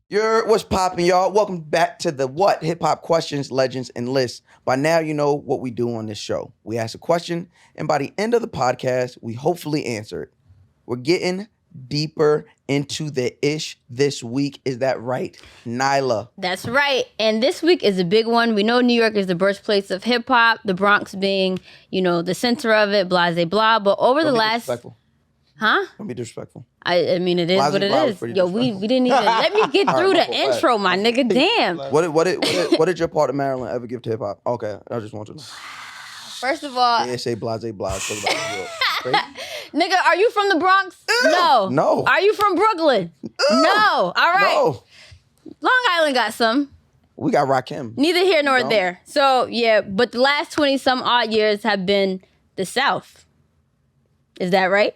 What's poppin', y'all? Welcome back to the What? Hip Hop Questions, Legends, and Lists. By now, you know what we do on this show. We ask a question, and by the end of the podcast, we hopefully answer it. We're getting deeper into the ish this week. Is that right, Nyla? That's right. And this week is a big one. We know New York is the birthplace of hip hop, the Bronx being, the center of it, blah, blah, blah. But over the last... Huh? Don't be disrespectful. I mean, it is what it is. Yo, we didn't even let me get through the intro, my nigga. Damn. What did your part of Maryland ever give to hip hop? Okay, I just want to know. First of all, yeah, say blase blah. Nigga, are you from the Bronx? No. No. Are you from Brooklyn? No. All right. No. Long Island got some. We got Rakim. Neither here nor there. So yeah, but the last 20 some odd years have been the South. Is that right?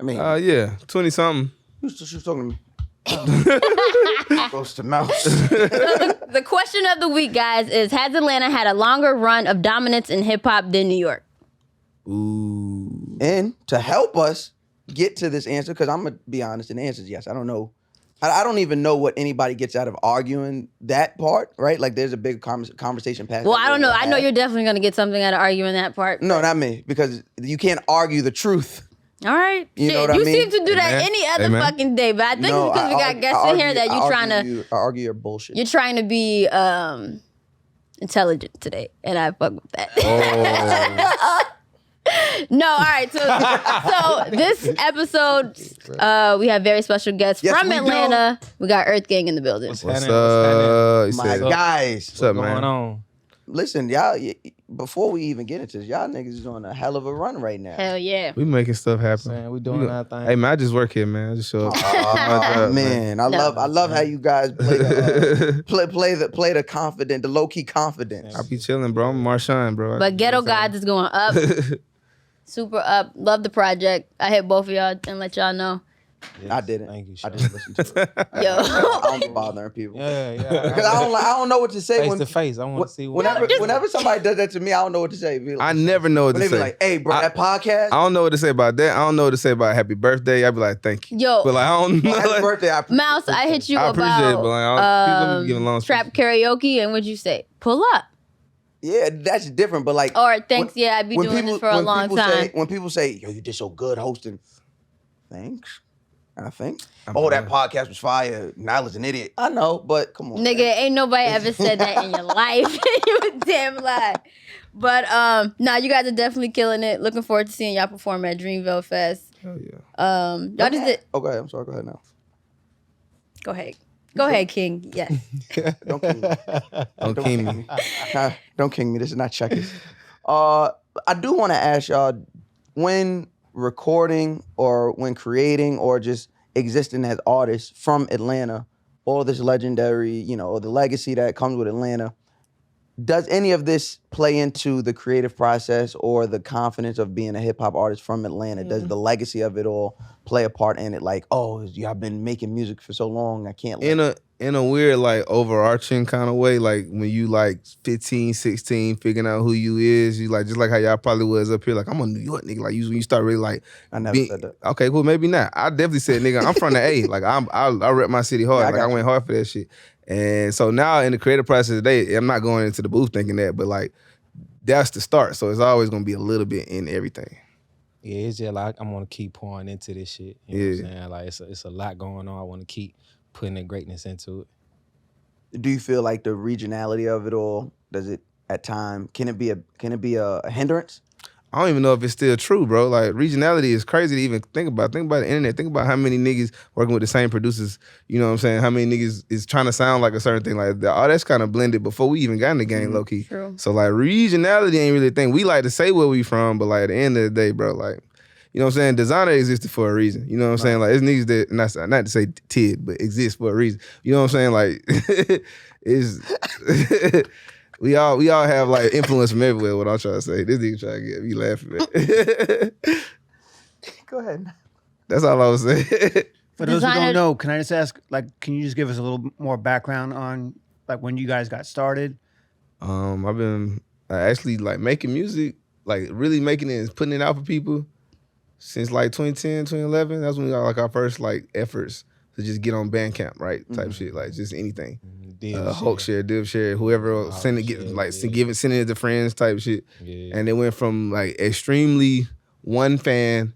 I mean, yeah, 20 something. She was talking to me. Goes to Mouse. The question of the week, guys, is: has Atlanta had a longer run of dominance in hip hop than New York? Ooh. And to help us get to this answer, because I'm gonna be honest, and the answer is yes. I don't know. I don't even know what anybody gets out of arguing that part, right? Like, there's a big conversation past. Well, I don't know. I know you're definitely gonna get something out of arguing that part. No, not me, because you can't argue the truth. All right. You know what I mean? You seem to do that any other fucking day, but I think it's because we got guests in here that you're trying to... I argue your bullshit. You're trying to be intelligent today, and I fuck with that. Oh. No, all right. So this episode, we have very special guests from Atlanta. We got EarthGang in the building. What's up? My guys. What's up, What's man? going on? Listen, y'all, before we even get into this, y'all niggas is on a hell of a run right now. Hell yeah. We making stuff happen. Saying we doing our thing. Hey, man, I just work here, man. I just show up. Oh, man, I love how you guys play the confident, the low key confidence. I be chilling, bro. I'm Marshawn, bro. But Ghetto Gods is going up. Super up. Love the project. I hit both of y'all and let y'all know. Yes, I didn't. Thank you, I Sean. just listened to it. Yo. I don't be bothering people. Yeah. Because I don't know what to say Face to face. I want to see what. whenever somebody does that to me, I don't know what to say. Like, I never know what to they say. be like, "Hey, bro, that podcast." I don't know what to say about that. I don't know what to say about happy birthday. I be like, thank you. Yo. But like, I don't know. Happy birthday, I appreciate Mouse, it. I hit you I appreciate it, but about like, people be giving long trap speeches. karaoke, and what'd you say? Pull up. Yeah, that's different. But like, Or thanks, I've been doing this for a long time. When people say, "Yo, you did so good hosting," thanks. I think. I'm That podcast was fire. Nyla's an idiot. I know, but come on. Nigga, ain't nobody ever said that in your life. You a damn lie. But you guys are definitely killing it. Looking forward to seeing y'all perform at Dreamville Fest. Hell yeah. Y'all just did. Okay, I'm sorry. Go ahead now. Go ahead, King. Yes. Don't king me. Don't king me. Don't king me. This is not checkers. I do want to ask y'all, when recording or when creating or just existing as artists from Atlanta, all this legendary, or the legacy that comes with Atlanta, does any of this play into the creative process or the confidence of being a hip hop artist from Atlanta? Does the legacy of it all play a part in it? Like, oh, y'all been making music for so long, I can't. In a weird, like, overarching kind of way, like when you like 15, 16, figuring out who you is, you like, just like how y'all probably was up here, like, I'm a New York nigga. Like, when you start really like, I never said that. Okay, cool, maybe not. I definitely said, nigga, I'm from the A. Like, I rep my city hard. Yeah, I went hard for that shit. And so now in the creative process today, I'm not going into the booth thinking that, but like, that's the start. So it's always gonna be a little bit in everything. Yeah, it's just like I'm gonna keep pouring into this shit. You know what I'm saying? Like it's a lot going on. I want to keep putting the greatness into it. Do you feel like the regionality of it all, does it at time, can it be a hindrance? I don't even know if it's still true, bro. Like, regionality is crazy to even think about. Think about the internet. Think about how many niggas working with the same producers. You know what I'm saying? How many niggas is trying to sound like a certain thing. Like, all that's kind of blended before we even got in the game, low key. True. So, like, regionality ain't really a thing. We like to say where we from, but, like, at the end of the day, bro, like, you know what I'm saying? Designer existed for a reason. You know what I'm saying? Like, it's niggas that, not to say tid, but exist for a reason. You know what I'm saying? Like, it's... We all have like influence from everywhere. What I'm trying to say, this nigga trying to get me laughing, man. Go ahead. That's all I was saying. For those who don't know, can I just ask, like, can you just give us a little more background on like when you guys got started? I've been actually like making music, like really making it and putting it out for people since like 2010, 2011. That's when we got like our first like efforts. to just get on Bandcamp, right? Type shit, like just anything. Div Hulk share, Div share, whoever else, sending it to friends type shit. Yeah. And it went from like extremely one fan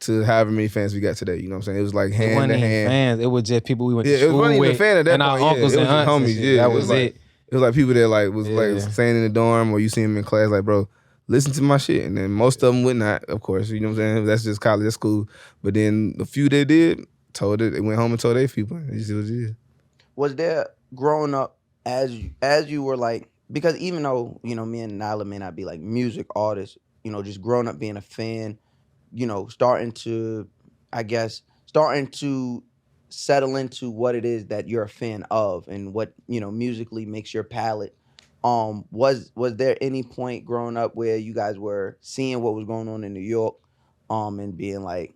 to however many fans we got today. You know what I'm saying? It was like It hand wasn't to even hand. fans. It was just people we went to Yeah, it school wasn't even with, fan at that and our point. uncles It and was just aunts. homies. And shit. Yeah, That it was like, it. It was like people that like was like Yeah. staying in the dorm or you see them in class, like, bro, listen to my shit. And then most of them would not, of course. You know what I'm saying? That's just college, that's school. But then the few that did, they went home and told their people. It just was it. Was there growing up as you were like, because even though, you know, me and Nyla may not be like music artists, you know, just growing up being a fan, you know, starting to settle into what it is that you're a fan of and what, you know, musically makes your palette. Was there any point growing up where you guys were seeing what was going on in New York, and being like,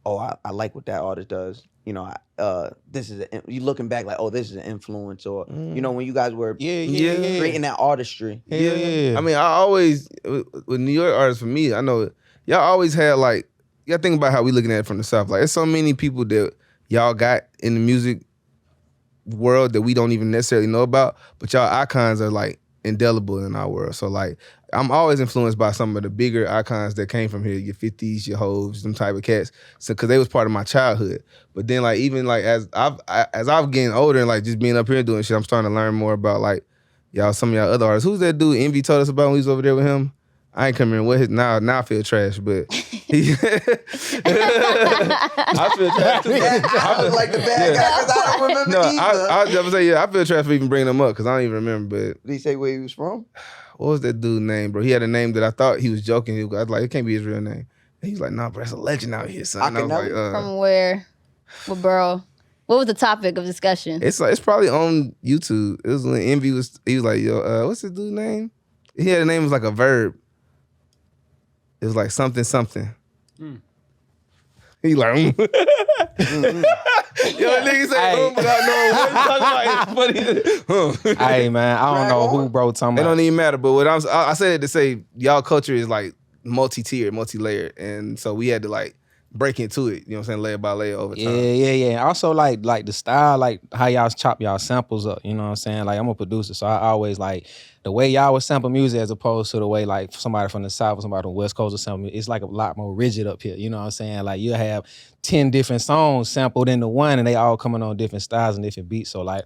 oh, I like what that artist does. You know, this is you looking back like, oh, this is an influence, or you know, when you guys were creating that artistry. Yeah. I mean, I always with New York artists, for me, I know y'all always had like, y'all think about how we looking at it from the South. Like, there's so many people that y'all got in the music world that we don't even necessarily know about, but y'all icons are like indelible in our world. So like, I'm always influenced by some of the bigger icons that came from here, your 50s, your Hoves, them type of cats. So, cause they was part of my childhood. But then like, even like as I've getting older and like just being up here doing shit, I'm starting to learn more about like some of y'all other artists. Who's that dude Envy told us about when we was over there with him? I ain't coming in what his now I feel trash, but I feel trash too. I was like the bad guy because I don't remember either. I was gonna say, I feel trash for even bringing him up because I don't even remember. But Did he say where he was from? what was that dude's name, bro? He had a name that I thought he was joking. I was like, it can't be his real name. And he was like, nah, bro, that's a legend out here, son. And I was like, From where? What borough? What was the topic of discussion? It's probably on YouTube. It was when Envy he was like, yo, what's this dude's name? He had a name, it was like a verb. It was like something. He like, Yo, nigga say, without knowing what he's talking about. It's funny. Hey, man, I don't know who bro talking It about. don't even matter. But what I said it to say, y'all culture is like multi-tiered, multi-layered. And so we had to like break into it, you know what I'm saying, layer by layer over time. Yeah. Also, like the style, like how y'all chop y'all samples up, you know what I'm saying? Like, I'm a producer, so I always like the way y'all would sample music as opposed to the way like somebody from the South or somebody from the West Coast would sample music. It's like a lot more rigid up here, you know what I'm saying? Like, you have 10 different songs sampled into one and they all coming on different styles and different beats. So like,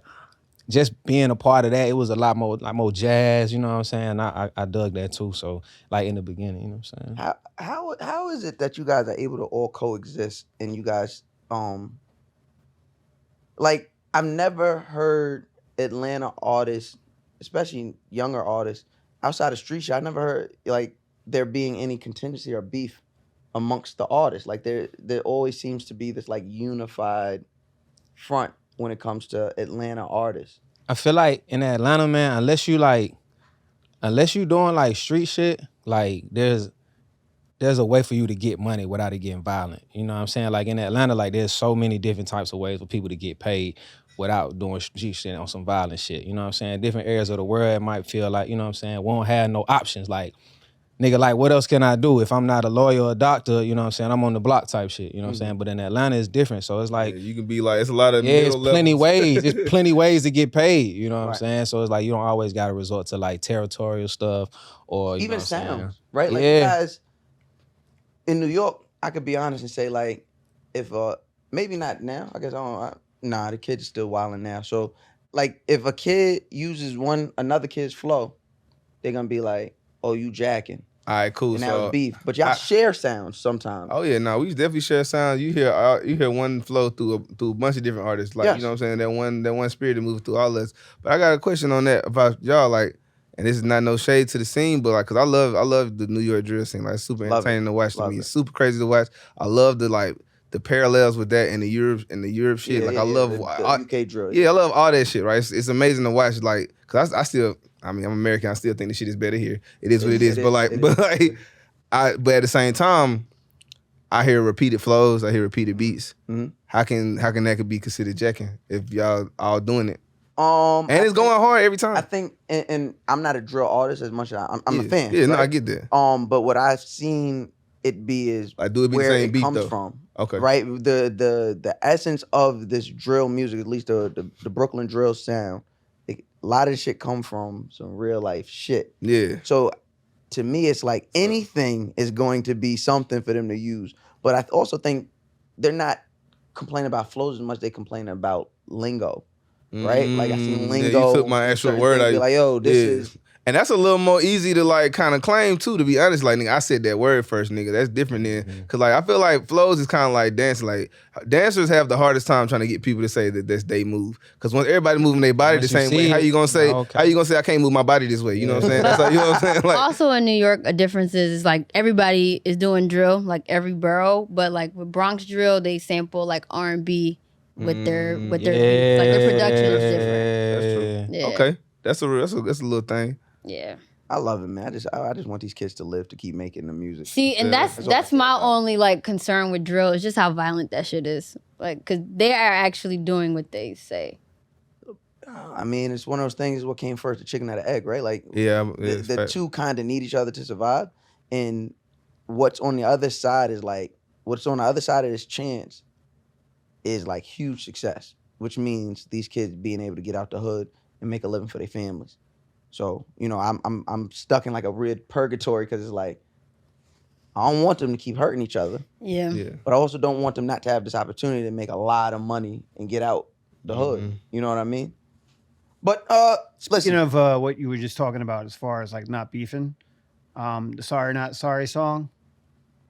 just being a part of that, it was a lot more jazz, you know what I'm saying? I dug that too. So like in the beginning, you know what I'm saying? How is it that you guys are able to all coexist and you guys like, I've never heard Atlanta artists, especially younger artists, outside of street shit, I never heard like there being any contingency or beef amongst the artists. Like there always seems to be this like unified front when it comes to Atlanta artists. I feel like in Atlanta, man, unless you doing like street shit, like there's a way for you to get money without it getting violent. You know what I'm saying? Like in Atlanta, like there's so many different types of ways for people to get paid without doing street shit on some violent shit. You know what I'm saying? Different areas of the world, it might feel like, you know what I'm saying, we don't have no options. Like, nigga, like, what else can I do? If I'm not a lawyer or a doctor, you know what I'm saying, I'm on the block type shit, you know what I'm saying? But in Atlanta, it's different. So it's like, you can be like, it's a lot of it's plenty levels. ways. It's plenty ways to get paid, you know what I'm saying? So it's like, you don't always got to resort to like territorial stuff or, you Even know what I'm saying? sounds, right? Like you guys, in New York, I could be honest and say like, if, maybe not now, I guess the kid's still wilding now. So like if a kid uses another kid's flow, they're going to be like, oh, you jacking. All right, cool. And that so was beef. But y'all share sounds sometimes. Oh yeah, no, we definitely share sounds. You hear one flow through a bunch of different artists. Like, you know what I'm saying? That one spirit that moves through all of us. But I got a question on that about y'all, like, and this is not no shade to the scene, but like, cause I love the New York drill scene. Like, super entertaining to watch to me. It's super crazy to watch. I love the parallels with that in the Europe shit. I love the UK drill. Yeah, I love all that shit, right? It's amazing to watch, like, cause I'm American, I still think the shit is better here. It is what it is. But at the same time, I hear repeated flows, I hear repeated beats. Mm-hmm. How can that be considered jacking if y'all all doing it? And it's going hard every time. I think, and I'm not a drill artist as much as I'm a fan. Yeah, right? no, I get that. But what I've seen it be is Like, do it be the where same it beat, comes though? from. Okay. Right? The essence of this drill music, at least the Brooklyn drill sound, a lot of the shit come from some real life shit. Yeah. So to me, it's like anything is going to be something for them to use. But I also think they're not complaining about flows as much, they complain about lingo. Right? Like I seen lingo. Yeah, you took my actual word out. Be like, yo, this is. And that's a little more easy to like kind of claim too, to be honest. Like, nigga, I said that word first, nigga. That's different than, cause like I feel like flows is kind of like dancing. Like dancers have the hardest time trying to get people to say that that's they move. Cause once everybody moving their body the same way, how you gonna say? How you gonna say I can't move my body this way? You know what I'm saying? That's like, you know what I'm saying? Like, also in New York, a difference is like everybody is doing drill, like every borough, but like with Bronx drill, they sample like R&B with their beats. Like their production is different. That's true. Yeah. Okay, that's a little thing. Yeah. I love it, man. I just want these kids to live, to keep making the music. See, and that's my only like concern with drill is just how violent that shit is. Like, cause they are actually doing what they say. I mean, it's one of those things. What came first, the chicken or the egg, right? Like, the two kind of need each other to survive. And what's on the other side is like, what's on the other side of this chance is like huge success, which means these kids being able to get out the hood and make a living for their families. So, you know, I'm stuck in like a weird purgatory because it's like, I don't want them to keep hurting each other. Yeah. But I also don't want them not to have this opportunity to make a lot of money and get out the hood. You know what I mean? But speaking of what you were just talking about as far as like not beefing, the Sorry Not Sorry song.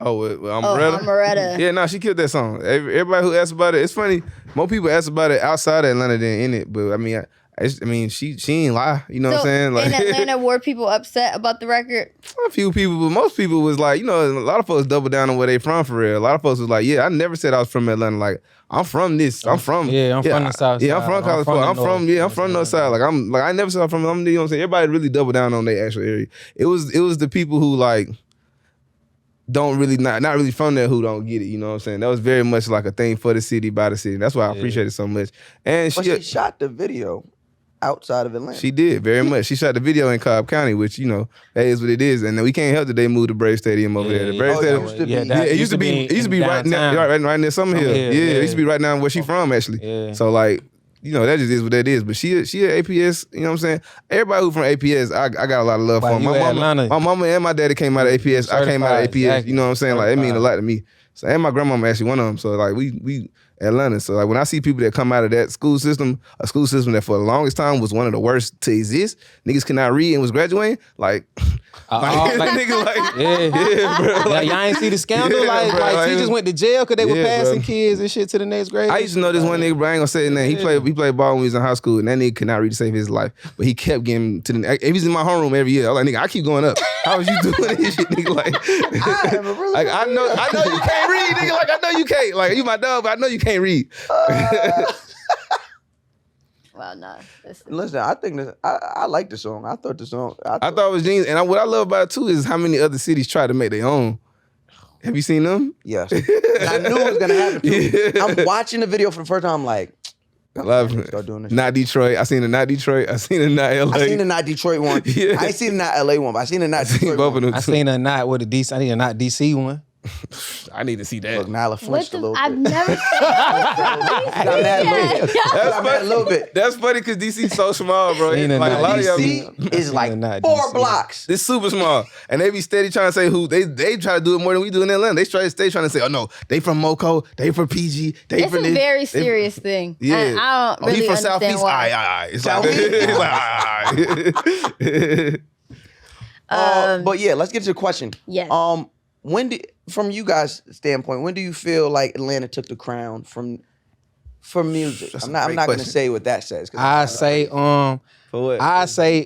Amaretta. Yeah, no, she killed that song. Everybody who asks about it, it's funny. More people ask about it outside of Atlanta than in it. But I mean, she ain't lie. You know what I'm saying? Like, in Atlanta, were people upset about the record? A few people, but most people was like, you know, a lot of folks double down on where they from for real. A lot of folks was like, yeah, I never said I was from Atlanta. Like, I'm from this. I'm from I'm from the South Side. Yeah, I'm from California. I'm from North Side. Like, I never said I'm from. You know what I'm saying? Everybody really doubled down on their actual area. It was the people who like don't really not really from there who don't get it. You know what I'm saying? That was very much like a thing for the city, by the city. That's why I appreciate it so much. And she shot the video outside of Atlanta. She did very much. She shot the video in Cobb County, which, you know, that is what it is. And we can't help that they moved the Brave Stadium over there. The Brave Stadium it used to be right near Summerhill. It used to be right now where she from actually. Yeah. So like, you know, that just is what that is. But she at APS, you know what I'm saying? Everybody who from APS, I got a lot of love for. My mama and my daddy came out of APS. I came out of APS. Exactly. You know what I'm saying? Like, it mean a lot to me. So, and my grandmama actually one of them. So like we Atlanta. So like when I see people that come out of that school system, a school system that for the longest time was one of the worst to exist, niggas could not read and was graduating, like niggas like yeah, bro. Like, y'all ain't see the scandal? Like teachers went to jail because they were passing kids and shit to the next grade. I used to know this one nigga, bro. I ain't gonna say his name. He played ball when he was in high school, and that nigga could not read to save his life. But he kept getting to the. He was in my homeroom every year. I was like, nigga, I keep going up. How was you doing this shit, nigga? Like I know you can't read, nigga. Like I know you can't. Like you my dog, but I know you can't read. Well, no. Listen, I think I like the song. I thought the song. I thought it was genius, and what I love about it too is how many other cities try to make their own. Have you seen them? Yes. And I knew it was gonna happen too. Yeah. I'm watching the video for the first time. I'm like, I love it. Start doing this. Not Detroit. I seen the not Detroit. I seen the not LA. I seen the not Detroit one. I ain't seen the not LA one, but I seen the not Detroit one. I seen a not with a DC. I need a not DC one. I need to see that. Look, Nyla flinched a little bit. I've never seen that. Got mad a little bit. That's funny because DC's so small, bro. Like a lot of y'all DC is like 4 blocks. It's super small. And they be steady trying to say who they try to do it more than we do in Atlanta. They stay trying to say, oh no, they from Moco, they from PG, they it's from a very serious thing. Yeah. I don't really he from understand Southeast. why. It's like, but yeah, let's get to the question. Yes. From you guys' standpoint, when do you feel like Atlanta took the crown for music? I'm not going to say what that says. I say for what? I say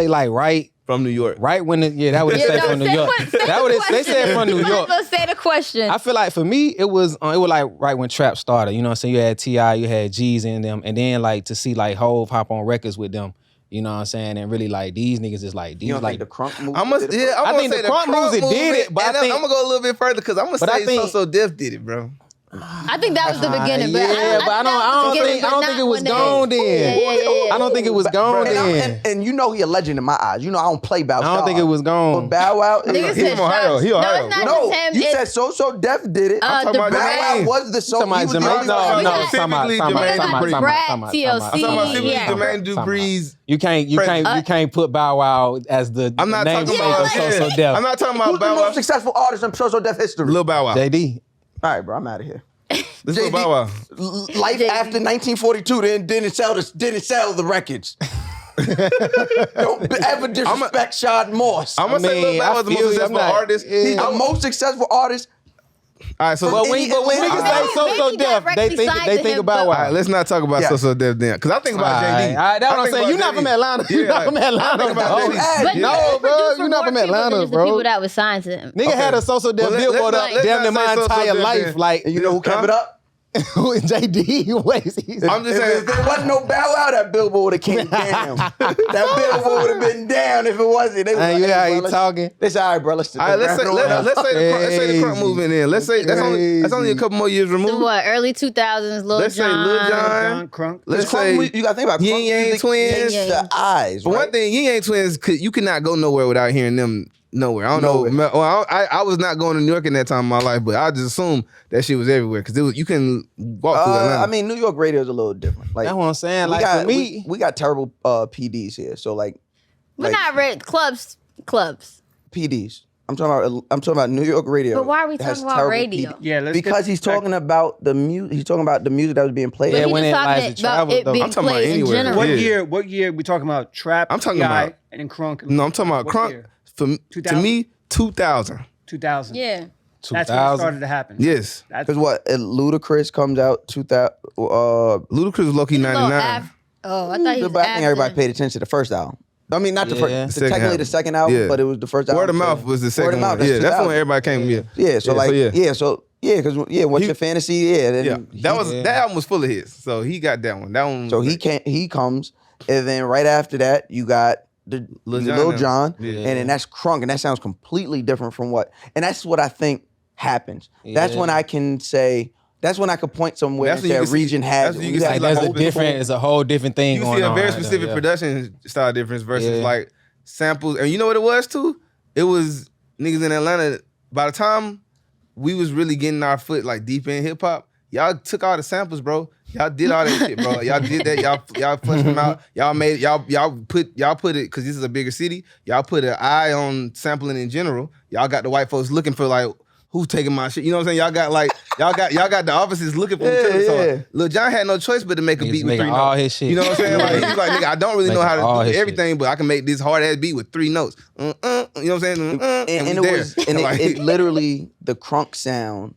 like right from New York. Right when that would say from New York. That would they said from New York. Let's say the question. I feel like for me it was like right when trap started. You know what I'm saying? You had T.I., you had G's in them, and then like to see like Hove hop on records with them. You know what I'm saying? And really, like, these niggas is like, these you don't like think the Crunk moves. I think the Crunk moves did it, but I think I'm gonna go a little bit further because I'm gonna say So Def did it, bro. I think that was the beginning, but yeah, but I don't think it was gone then. Yeah. I don't think it was gone And, then. and you know he a legend in my eyes. You know I don't play Bow. I don't think it was gone. But Bow Wow. Nigga He said from Ohio. shots. He Ohio. No, it's not No, just him. you It's- said So Def did it. I'm talking about the Bow Wow Jermaine. was the so. Somebody He was the Jermaine. only No, one. no, Specifically somebody, Jermaine somebody, Dupri. Brad, I'm TLC. talking about specifically Yeah. Jermaine Dupri's. You can't put Bow Wow as the I'm not talking namesake about of So Def. I'm not talking Who's about the Bow Wow. most successful artist in So Def history? Lil Bow Wow. JD. All right, bro, I'm out of here. This is Lil Bow Wow. Life after 1942 didn't sell the records. Don't ever disrespect Shad Moss. I'm gonna say Lil Bow Wow is the most successful artist. He's the most successful artist. All right, so But when niggas say So Def, they think about all Wow. right, let's not talk about Yeah. So Def then, because I think about JD. All right, that's what I'm think saying. about You're not JD. from Atlanta. You're Yeah, not from Atlanta, think about bro. JD. But No, he bro, produced for you're not more from people than Atlanta, just the bro. people that was signed to him. Nigga had a So Def Well, let's billboard not- up let's damn near not my say So entire Def life. then. Like, And you know who kept it up? JD, wait. I'm just If saying. there wasn't no Bow Wow, that billboard would have came down. That billboard would have been down if it wasn't. They was Hey, like, you hey, how bro, you let's- talking? It's all right, bro. Let's All right, let's say the Crunk Crazy. movement then. Let's say that's only a couple more years So removed. what? Early 2000s, Lil Let's say Jon. Lil Jon. John Crunk. Let's Crunk say mu- you got to think about Yin Crunk Yang music, Twins. Yin Yang. The eyes. But right? one thing, Yin Yang Twins, you could not go nowhere without hearing them nowhere. I don't Nowhere. know. Well, I was not going to New York in that time of my life, but I just assumed that shit was everywhere because you can walk through Atlanta. I mean, New York radio is a little different. Like That's what I'm saying. we Like, got, for me, we got terrible PDs here. So like We're not red clubs. PDs. I'm talking about New York radio. But why are we that has talking about terrible radio? PD. Yeah, let's Because get he's back- talking about the music. He's talking about the music that was being played. But Yeah, he when just it lies talking to about travel, it though. being I'm talking about played in anywhere. general. Yeah. What year we talking about? Trap. I'm talking T.I., about- and then Crunk. No, I'm talking about What Crunk. year? To 2000? me, 2000. 2000. Yeah. That's when it 2000. started to happen. Yes. That's Because what Ludacris comes out 2000. Ludacris was low-key 99. Oh, I thought he was But I think everybody after. paid attention to the first album. I mean, not the Yeah. first. Second Technically album. the second album, Yeah. but it was the first album. Word of so- Mouth was the Word second of Mouth, one. Yeah, that's 2000. when everybody came. Yeah. Yeah, so like because what's He- your fantasy? Yeah, then Yeah, that album was full of hits. So he got that one. That one. So he comes, and then right after that you got the Lil Jon, Yeah. and then that's Crunk, and that sounds completely different from what. And that's what I think happens. That's Yeah. when I can say. That's when I could point somewhere That's and when you say a can see- region has. that's when it. you We can got see, like, there's a whole different, it's a whole different thing You going see a on. very right there, specific yeah. production style difference versus Yeah. like samples. And you know what it was too? It was niggas in Atlanta. By the time we was really getting our foot like deep in hip hop, y'all took all the samples, bro. Y'all did all that shit, bro. Y'all did that. Y'all fleshed them out. Y'all made y'all put it because this is a bigger city. Y'all put an eye on sampling in general. Y'all got the white folks looking for like who's taking my shit. You know what I'm saying? Y'all got the officers looking for material. So Lil Jon had no choice but to make a He's beat with making 3 all notes. his shit. You know what I'm saying? Like he's like, nigga, I don't really know Making how all to do his everything, but I can make this hard ass beat with 3 notes. You know what I'm saying? and we it was, and Like, it literally the Crunk sound.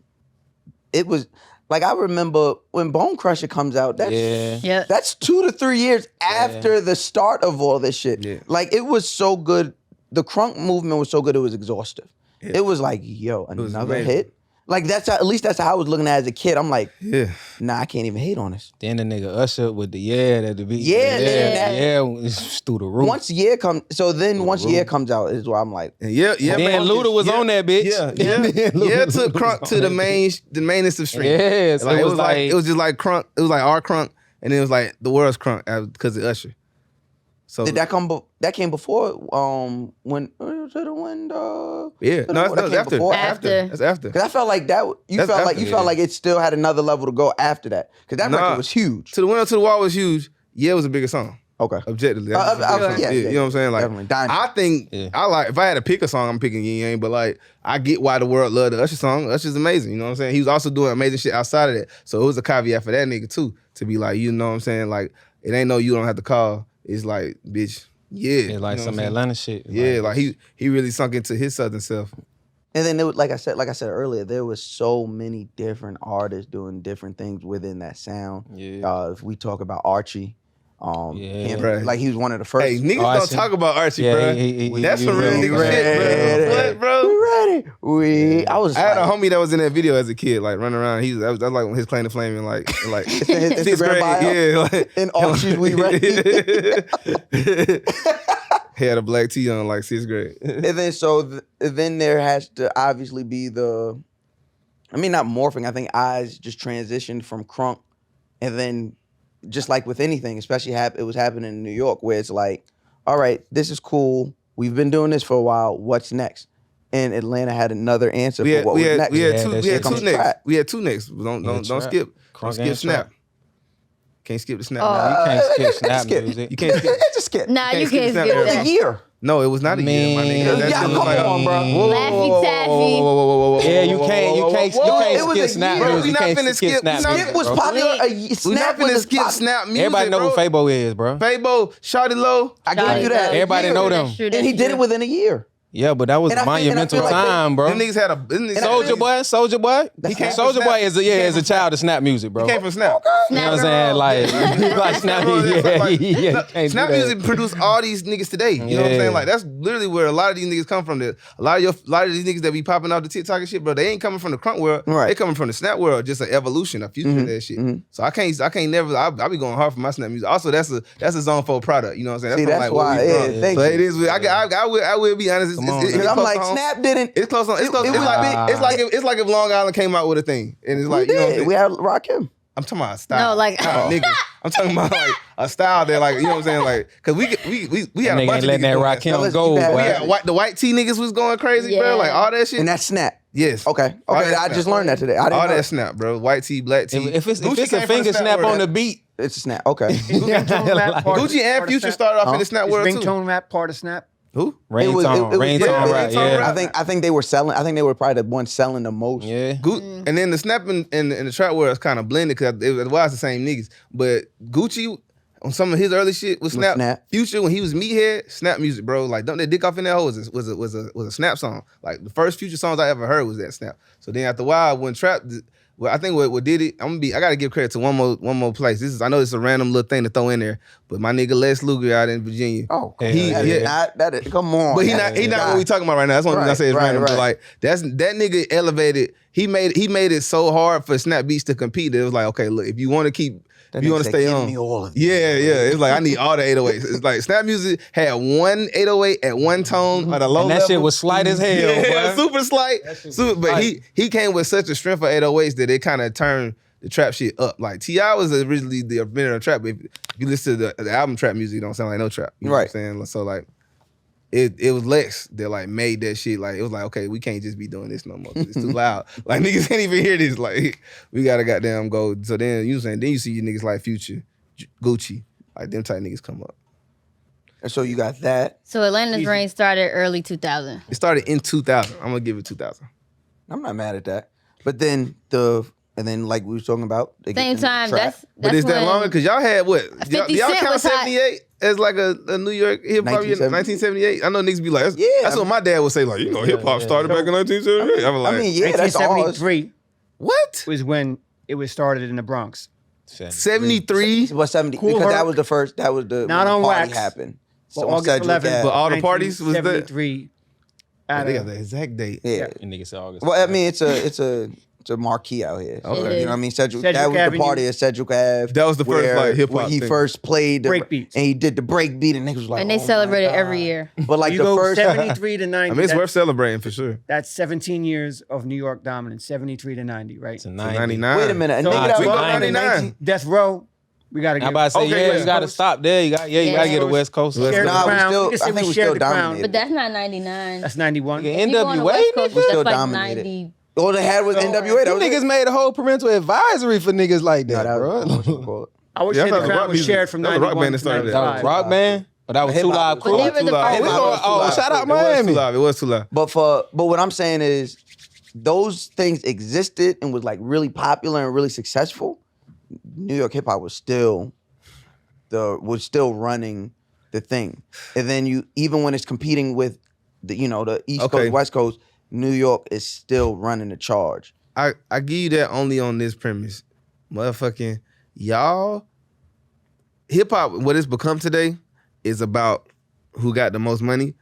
It was like I remember when Bone Crusher comes out. That's Yeah. that's 2 to 3 years after the start of all this shit. Yeah. Like it was so good. The Crunk movement was so good. It was exhaustive. Yeah. It was like, yo, was another amazing. hit. Like at least that's how I was looking at it as a kid. I'm like, yeah. nah, I can't even hate on this. Then the nigga Usher with the at the beat. Yeah, it's through the roof. Once Year comes, so then once Year comes out is where I'm like, And yeah. then Luda was on that bitch. Yeah. Luda was took Crunk on to the that mainest of streams. Yeah, so Like, it it was was like like- it was just like Crunk. It was like our Crunk, and it was like the world's Crunk because of Usher. So did that come? That came before when to the window. yeah, no, That that's came after. before? After. That's after. Because I felt like that. You That's felt like after, you felt like it still had another level to go after that. Because that Nah. record was huge. To the window to the wall was huge. Yeah, it was a bigger song. Okay. Objectively, That was a bigger song. yeah, You know what I'm saying? Like, definitely. Diamond. I think I like if I had to pick a song, I'm picking Yin Yang. But like, I get why the world loved the Usher song. Usher's amazing. You know what I'm saying? He was also doing amazing shit outside of that. So it was a caveat for that nigga too to be like, you know what I'm saying? Like, it ain't no you don't have to call. It's like, bitch, yeah. Yeah, like You know what some I'm saying? Atlanta shit. Yeah, like he really sunk into his southern self. And then, like I said earlier, there was so many different artists doing different things within that sound. Yeah. If we talk about Archie, Right. like he was one of the first. Hey, niggas Archie. don't talk about Archie, Yeah, bro. he- That's he some real ready. nigga shit, bro. What, We bro? ready. I was. I had a like, homie that was in that video as a kid, like running around. That was like his claim to fame in like his sixth Instagram grade. bio? Yeah, like In Archie's We Ready. He had a black tee on like 6th grade. And then then there has to obviously be the I mean, not morphing. I think eyes just transitioned from Crunk, and then just like with anything, especially it was happening in New York, where it's like, all right, this is cool. We've been doing this for a while. What's next? And Atlanta had another answer for what was next. We had Yeah, two. that We had shit two comes next. trap. We had two next. Don't skip. Crunk Don't skip and snap. trap. Can't skip the snap. You can't skip snap skip. music. You can't skip. It's a skip. Nah, you skip can't snap skip era. A that. year. No, it was not a year, my nigga. That Yeah, shit was come like on, bro. Laffy Taffy. Yeah, you can't It was skip a snap year. music. We You not can't finna skip skip- snap no. music, Skip was bro. popular. We Snap not was finna as skip pop- snap music. Everybody know bro. who Fabo is, bro. Fabo, Shawty Low. I give you that. Everybody know them. That's true, And he that's did true. it within a year. Yeah, but that was And a I feel- and I monumental feel like time, bro. Them niggas had a. Soldier Boy. He came from Soldier Snap. Boy is a child of snap music, bro. He came from Snap. You know what I'm saying? Like snap, Snap music produced all these niggas today. You know what I'm saying? Like that's literally where a lot of these niggas come from. A lot of these niggas that be popping off the TikTok and shit, bro. They ain't coming from the Crunk world. Right. They coming from the Snap world. Just an evolution, a future of that shit. So I can't never. I be going hard for my Snap music. Also, that's a Zone 4 product. You know what I'm saying? See, from, that's like, what why. we Yeah, from. thank So you. it is. I will be honest. Come on, it's Because I'm close like, to home. Snap didn't. It's close on. It's close. It It's was like big. it's like if Long Island came out with a thing, and it's We like you know what I'm did. saying? We had Rakim. I'm talking about a style. No, like- nigga. I'm talking about like a style that like you know what I'm saying, like because we had a Nigga bunch ain't of letting niggas that doing rock stuff. him let's go, keep that- We boy. had the white tee niggas was going crazy, bro. Yeah. Like all that shit. And that's Snap. Yes. Okay. All Okay. that I Snap. just learned that today. I didn't All know that Snap, bro. White tee, black tee. If it's Gucci a came from finger the snap world. on the beat, It's a Snap. Okay. Gucci and Future started off in the Snap world too. Ringtone rap part of Snap. Who? ringtone, ringtone yeah. rap. I think they were selling. I think they were probably the ones selling the most. Yeah. And then the Snap and the trap world is kind of blended because it was the same niggas. But Gucci on some of his early shit was Snap. Snap. Future when he was Meathead, Snap music, bro. Like Dump That Dick Off in That Hole was a Snap song. Like the first Future songs I ever heard was that Snap. So then after a while when trap, well I think what did it, I gotta give credit to one more place. I know it's a random little thing to throw in there, but my nigga Les Luger out in Virginia. Oh, Yeah, that yeah. is not. That is. Come on. But he That is not what we talking about right now. That's one reason I say it's Right, random. right. But like that nigga elevated. He made it so hard for Snap Beats to compete. That it was like, okay, look, if you want to keep, if you want to stay Give on, me all of it. yeah. It's like I need all the 808s. It's like Snap Music had one 808 at one tone at a low And that level. shit was slight as hell, Yeah, boy. super slight. But he came with such a strength of 808s that it kind of turned the trap shit up. Like T.I. was originally the inventor of trap. But if you listen to the album trap music, it don't sound like no trap. You know what I'm saying? So like it was Lex that like made that shit. Like it was like, okay, we can't just be doing this no more. It's too loud. Like niggas can't even hear this. Like we gotta goddamn go. So then you saying then you see your niggas like Future, Gucci, like them type niggas come up. And so you got that. So Atlanta's reign started early 2000. It started in 2000. I'm gonna give it 2000. I'm not mad at that. But then like we were talking about. they get Same into the time, trap. that's But is that when longer? Because y'all had what? Y'all 50 Cent count was hot. 78 as like a New York hip hop year? 1978? I know niggas be like, that's what my dad would say, like, hip hop started back in 1978. I was like, I mean, yeah, that's ours. 1973 what? was when it was started in the Bronx. 73? It was 70 Cool because Herc. that was the first. That was the Not when on the party wax. happened. Well, on August Sedgwick 11th, Ave. But all the parties was that? 1973. They got the exact date. Yeah. And nigga said August. Well, I mean, it's a marquee out here. Okay. You know what I mean? Sedgwick. Sedgwick That was Avenue. the party at Sedgwick Ave. That was the first, like, hip-hop where he thing. first played the Break beats. and he did the break beat, and niggas was like, and they oh my celebrate it God. every year. But like You the go first, 73 to 90. I mean, it's worth celebrating for sure. That's 17 years of New York dominance. 73 to 90, right? It's a 99. wait a minute, a So- nigga that we was go born in 99. 19 Death Row. We gotta I'm get. about to say, Okay, yeah, West you got to Coast. stop there. You got to get the West Coast. West Shared the Nah, we crown. still- We can say I think we shared still the crown. dominated. But that's not 99. That's 91. Nigga, If you go on the NWA, West Coast, we that's still like dominated. 90. All they had was NWA. That You was niggas made a whole parental advisory for niggas like No, that, that bro. was bro. I would Yeah, I say thought the the crown rock was music- shared from that was the rock 91 band that to started that. That was 95. Rock Band, but that was Hip Too hop Loud was- Crew. But they were the Too loud. first. It was too loud. Shout out It was Miami. too loud. It was too loud. But what I'm saying is, those things existed and was like really popular and really successful. New York hip hop was still running the thing, and then even when it's competing with the East Okay. Coast, West Coast, New York is still running the charge. I give you that only on this premise. Motherfucking y'all, hip hop, what it's become today is about who got the most money.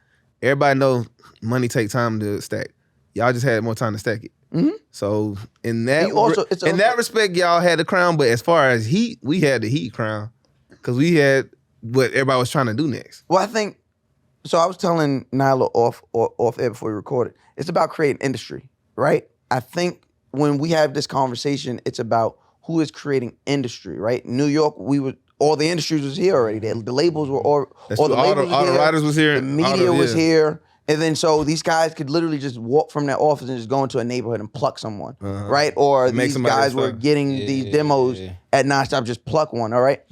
Everybody know money take time to stack. Y'all just had more time to stack it. Mhm. So in that And you also- it's in also- that respect, y'all had the crown. But as far as heat, we had the heat crown because we had what everybody was trying to do next. Well, I think so. I was telling Nyla off air before we recorded. It's about creating industry, right? I think when we have this conversation, it's about who is creating industry, right? New York, all the industries was here already. The labels were all the labels all the writers was here. The media was here. And then so these guys could literally just walk from their office and just go into a neighborhood and pluck someone, right? Or these guys were getting these demos at Nonstop, just pluck one, all right?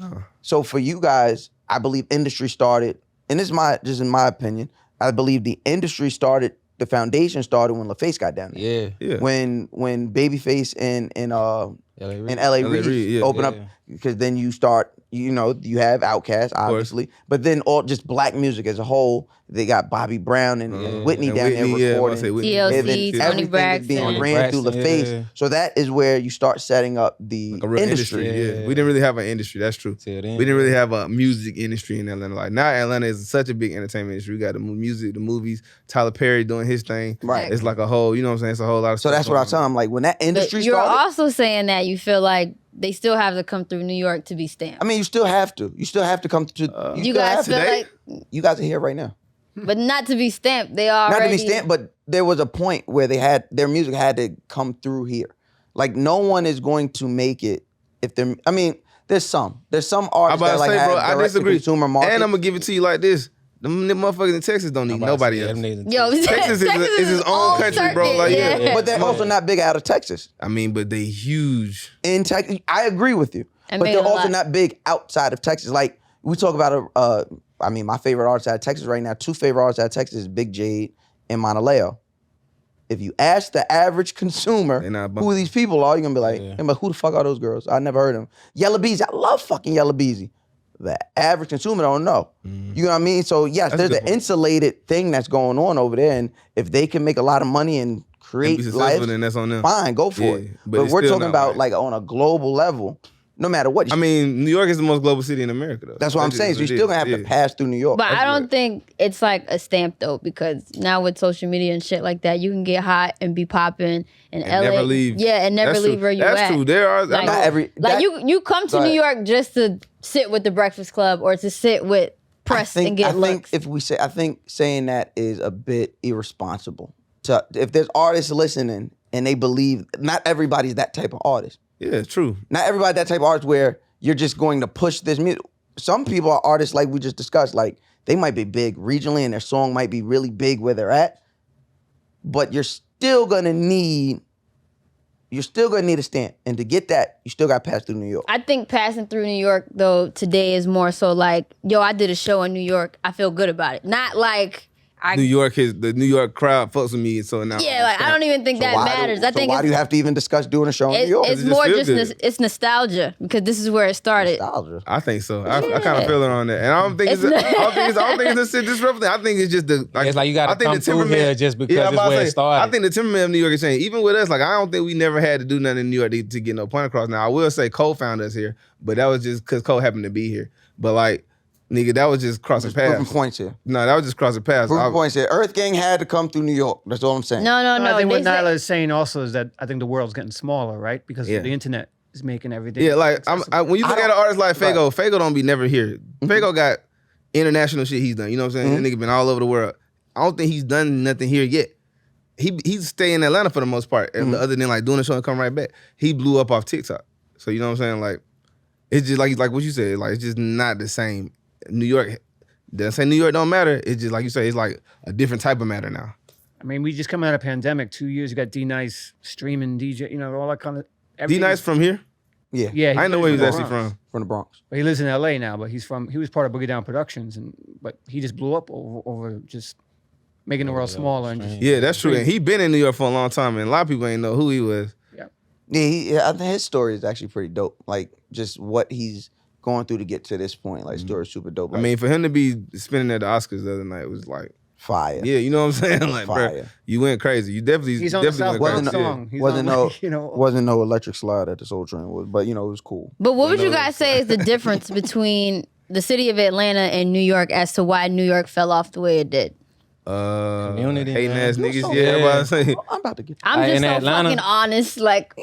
So for you guys, I believe industry started, and this is just in my opinion, I believe the industry started, the foundation started when LaFace got down there. Yeah. When Babyface and LA Reid open up, because then you start, you have Outkast, obviously, but then all just black music as a whole. They got Bobby Brown and Whitney down there recording. TLC, Tony Braxton. Being ran through LaFace. So that is where you start setting up the industry. We didn't really have an industry. That's true. We didn't really have a music industry in Atlanta. Like now, Atlanta is such a big entertainment industry. We got the music, the movies. Tyler Perry doing his thing. Right. It's like a whole. You know what I'm saying? It's a whole lot of. So that's what I'm saying. Like when that industry You're started. You're also saying that you feel like they still have to come through New York to be stamped. I mean, you still have to. You still have to come to. You guys feel like. You guys are here right now. But not to be stamped. They already. Not to be stamped, but there was a point where their music had to come through here. Like no one is going to make it if they're. I mean, there's some artists that like have I disagree. Consumer market. And I'm gonna give it to you like this: them motherfuckers in Texas don't need nobody else. Yo, Texas is his own country, bro. Like but they're also not big out of Texas. I mean, but they huge in Texas. I agree with you, but they're also not big outside of Texas. Like we talk about I mean, my favorite artists out of Texas right now, 2 favorite artists out of Texas is Big Jade and Mauna Leo. If you ask the average consumer who these people are, you're going to be like, hey, but who the fuck are those girls? I never heard of them. Yella Beezy, I love fucking Yella Beezy. The average consumer don't know. You know what I mean? So yes, there's an insulated thing that's going on over there. And if they can make a lot of money and create lives, then that's on them. Fine, go for it. But we're talking about like on a global level. No matter what. I mean, New York is the most global city in America, though. That's what I'm saying. So you're still going to have to pass through New York. But I don't think it's like a stamp, though, because now with social media and shit like that, you can get hot and be popping in LA. Never leave. Yeah, and never leave where you at. That's true. There are... Like, you come to New York just to sit with the Breakfast Club or to sit with press and get looks. I think saying that is a bit irresponsible. If there's artists listening and they believe, not everybody's that type of artist. Yeah, true. Not everybody that type of artist where you're just going to push this music. Some people are artists like we just discussed. Like they might be big regionally and their song might be really big where they're at, but you're still gonna need a stamp. And to get that, you still got to pass through New York. I think passing through New York though today is more so like, yo, I did a show in New York. I feel good about it. Not like the New York crowd fucks with me, so now I don't even think that matters. I think why do you have to even discuss doing a show in New York? It's more just it's nostalgia because this is where it started. Nostalgia. I think so. I kind of feel it on that, and I don't think it's disruptive. I think it's just it's like you got to come through here just because it's where it started. I think the temperament of New York is changing. Even with us, like I don't think we never had to do nothing in New York to get no point across. Now I will say Cole found us here, but that was just because Cole happened to be here. But like. Nigga, that was just crossing paths. Proving points here. No, that was just crossing paths. Proving points here. EarthGang had to come through New York. That's all I'm saying. No. I think what Nyla is saying also is that I think the world's getting smaller, right? Because the internet is making everything. Yeah, like when you look at an artist like Fago, Fago don't be never here. Fago got international shit he's done. You know what I'm saying? That nigga been all over the world. I don't think he's done nothing here yet. He's staying in Atlanta for the most part, other than like doing a show and come right back. He blew up off TikTok. So you know what I'm saying? Like it's just like what you said. Like it's just not the same. New York. Doesn't say New York don't matter. It's just like you say, it's like a different type of matter now. I mean, we just come out of a pandemic. 2 years, you got D-Nice streaming, DJ, all that kind of. D-Nice from here? Yeah. Yeah. I know where he's actually from. From the Bronx. But he lives in LA now, but he was part of Boogie Down Productions, but he just blew up over just making the world smaller. And just, yeah, that's true. And he been in New York for a long time, and a lot of people ain't know who he was. Yeah, I think his story is actually pretty dope. Like, just what he's going through to get to this point. Like, story is super dope. Like, I mean, for him to be spinning at the Oscars the other night was like fire. Yeah, you know what I'm saying? Like, fire. Bro, you went crazy. You definitely He's on the South Bronx song. Wasn't no electric slide at the Soul Train, but it was cool. But what would you guys say is the difference between the city of Atlanta and New York as to why New York fell off the way it did? Community, hating ass niggas. Everybody say. I'm about to get. I'm just so Atlanta, fucking honest. Like,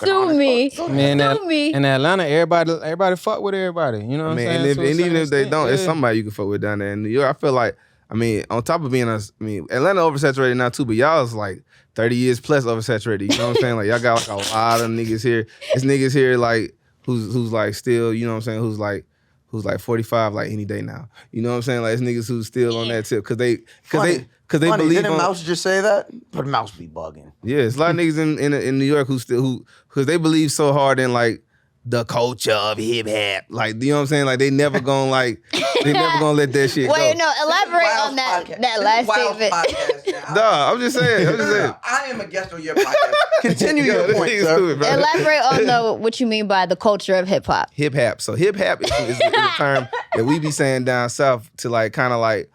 sue me. Man, sue me. In Atlanta, everybody fuck with everybody. You know what I'm saying? And even if they don't, it's somebody you can fuck with down there in New York. I feel like I mean, on top of being us, I mean, Atlanta oversaturated now too, but y'all is like 30 years plus oversaturated. You know what I'm saying? Like y'all got like a lot of niggas here. There's niggas here like who's like still, you know what I'm saying? Who's like 45 like any day now. You know what I'm saying? Like it's niggas who's still on that tip because they Funny, believe didn't on, Mouse just say that? But Mouse be bugging. yeah, it's a lot of niggas in New York who because they believe so hard in like the culture of hip hop. Like, you know what I'm saying? Like they never gonna let that shit go. Wait, no, elaborate on that last statement. Nah, I'm just saying. I am a guest on your podcast. Continue your point, sir. Stupid, bro. Elaborate on what you mean by the culture of hip hop. Hip hop. So hip hop is a term that we be saying down south to like kind of like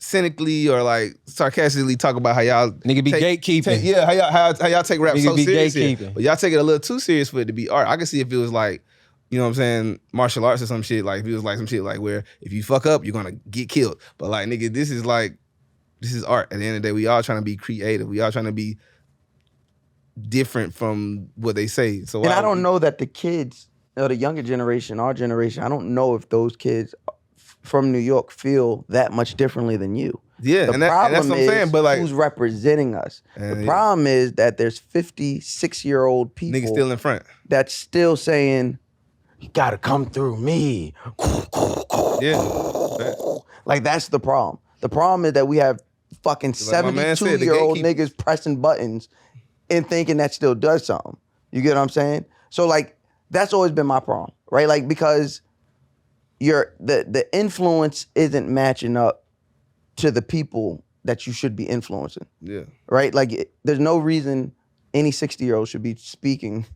cynically or like sarcastically talk about how y'all Nigga be gatekeeping. how y'all take rap Nigga so be serious here. gatekeeping. But y'all take it a little too serious for it to be art. I can see if it was like, you know what I'm saying, martial arts or some shit. Like if it was like some shit like where if you fuck up, you're gonna get killed. But like nigga, this is art. At the end of the day, we all trying to be creative. We all trying to be different from what they say. So And I don't know that the kids, the younger generation, our generation, I don't know if those kids from New York feel that much differently than you. Yeah, The and that's problem what I'm is saying. But like who's representing us. The problem is that there's 56-year-old people niggas still in front. that's still saying, you gotta come through me. Yeah. Like that's the problem. The problem is that we have fucking Like my man said, the 72-year-old gatekeepers. niggas pressing buttons and thinking that still does something. You get what I'm saying? So like that's always been my problem, right? Like because the influence isn't matching up to the people that you should be influencing, Yeah. right? Like there's no reason any 60-year-old should be speaking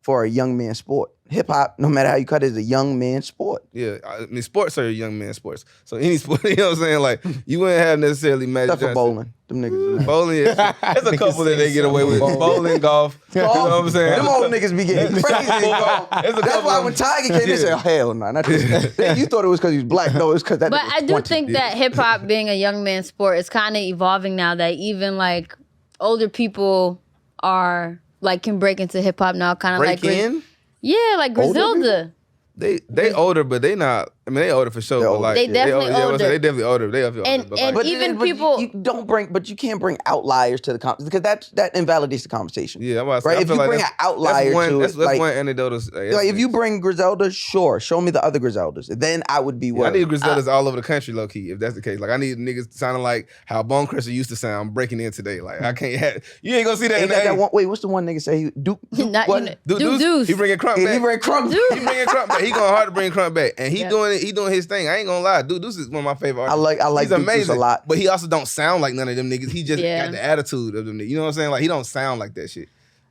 for a young man's sport. Hip hop, no matter how you cut it, is a young man's sport. Yeah, I mean, sports are young man sports. So any sport, you know what I'm saying? Like, you wouldn't have necessarily Magic Except for Johnson. bowling. Them niggas. Bowling, there's a couple that they get away with. Bowling, golf. You know what I'm saying? Them old niggas be getting crazy. Bro. That's why when Tiger came, they said, hell no. Not this. You thought it was because he was black. No, it's because that But nigga was I do 20. think that hip hop being a young man's sport is kind of evolving now. That even like older people are like can break into hip hop now. Kind of Break like in? yeah, like Griselda. They older, but they not. I mean, they older for sure. They're But older. like, They definitely older. They definitely older. They definitely older. And- But and like, even but people- you don't bring, but you can't bring outliers to the conversation because that invalidates the conversation. yeah, I'm about to say, right. I If feel you like bring an that's outlier one, to that's it, like, one anecdotal. like if you bring Griselda, sure, show me the other Griseldas. Then I would be I worried. need Griseldas all over the country, low key. If that's the case, like I need niggas sounding like how Bone Crusher used to sound breaking in today. Like I can't have. You ain't gonna see that. Ain't in the that 80s. one, wait, what's the one nigga say? He Not what? you know, Deuce. He bringing Crunk Yeah, back. he bring Crunk. He bringing Crunk back. He going hard to bring Crunk back, and he Yeah. doing it. He doing his thing. I ain't gonna lie, dude. Deuce is one of my favorite artists. I like He's Deuce amazing a lot. but he also don't sound like none of them niggas. He just Yeah. got the attitude of them niggas. You know what I'm saying? Like he don't sound like that shit.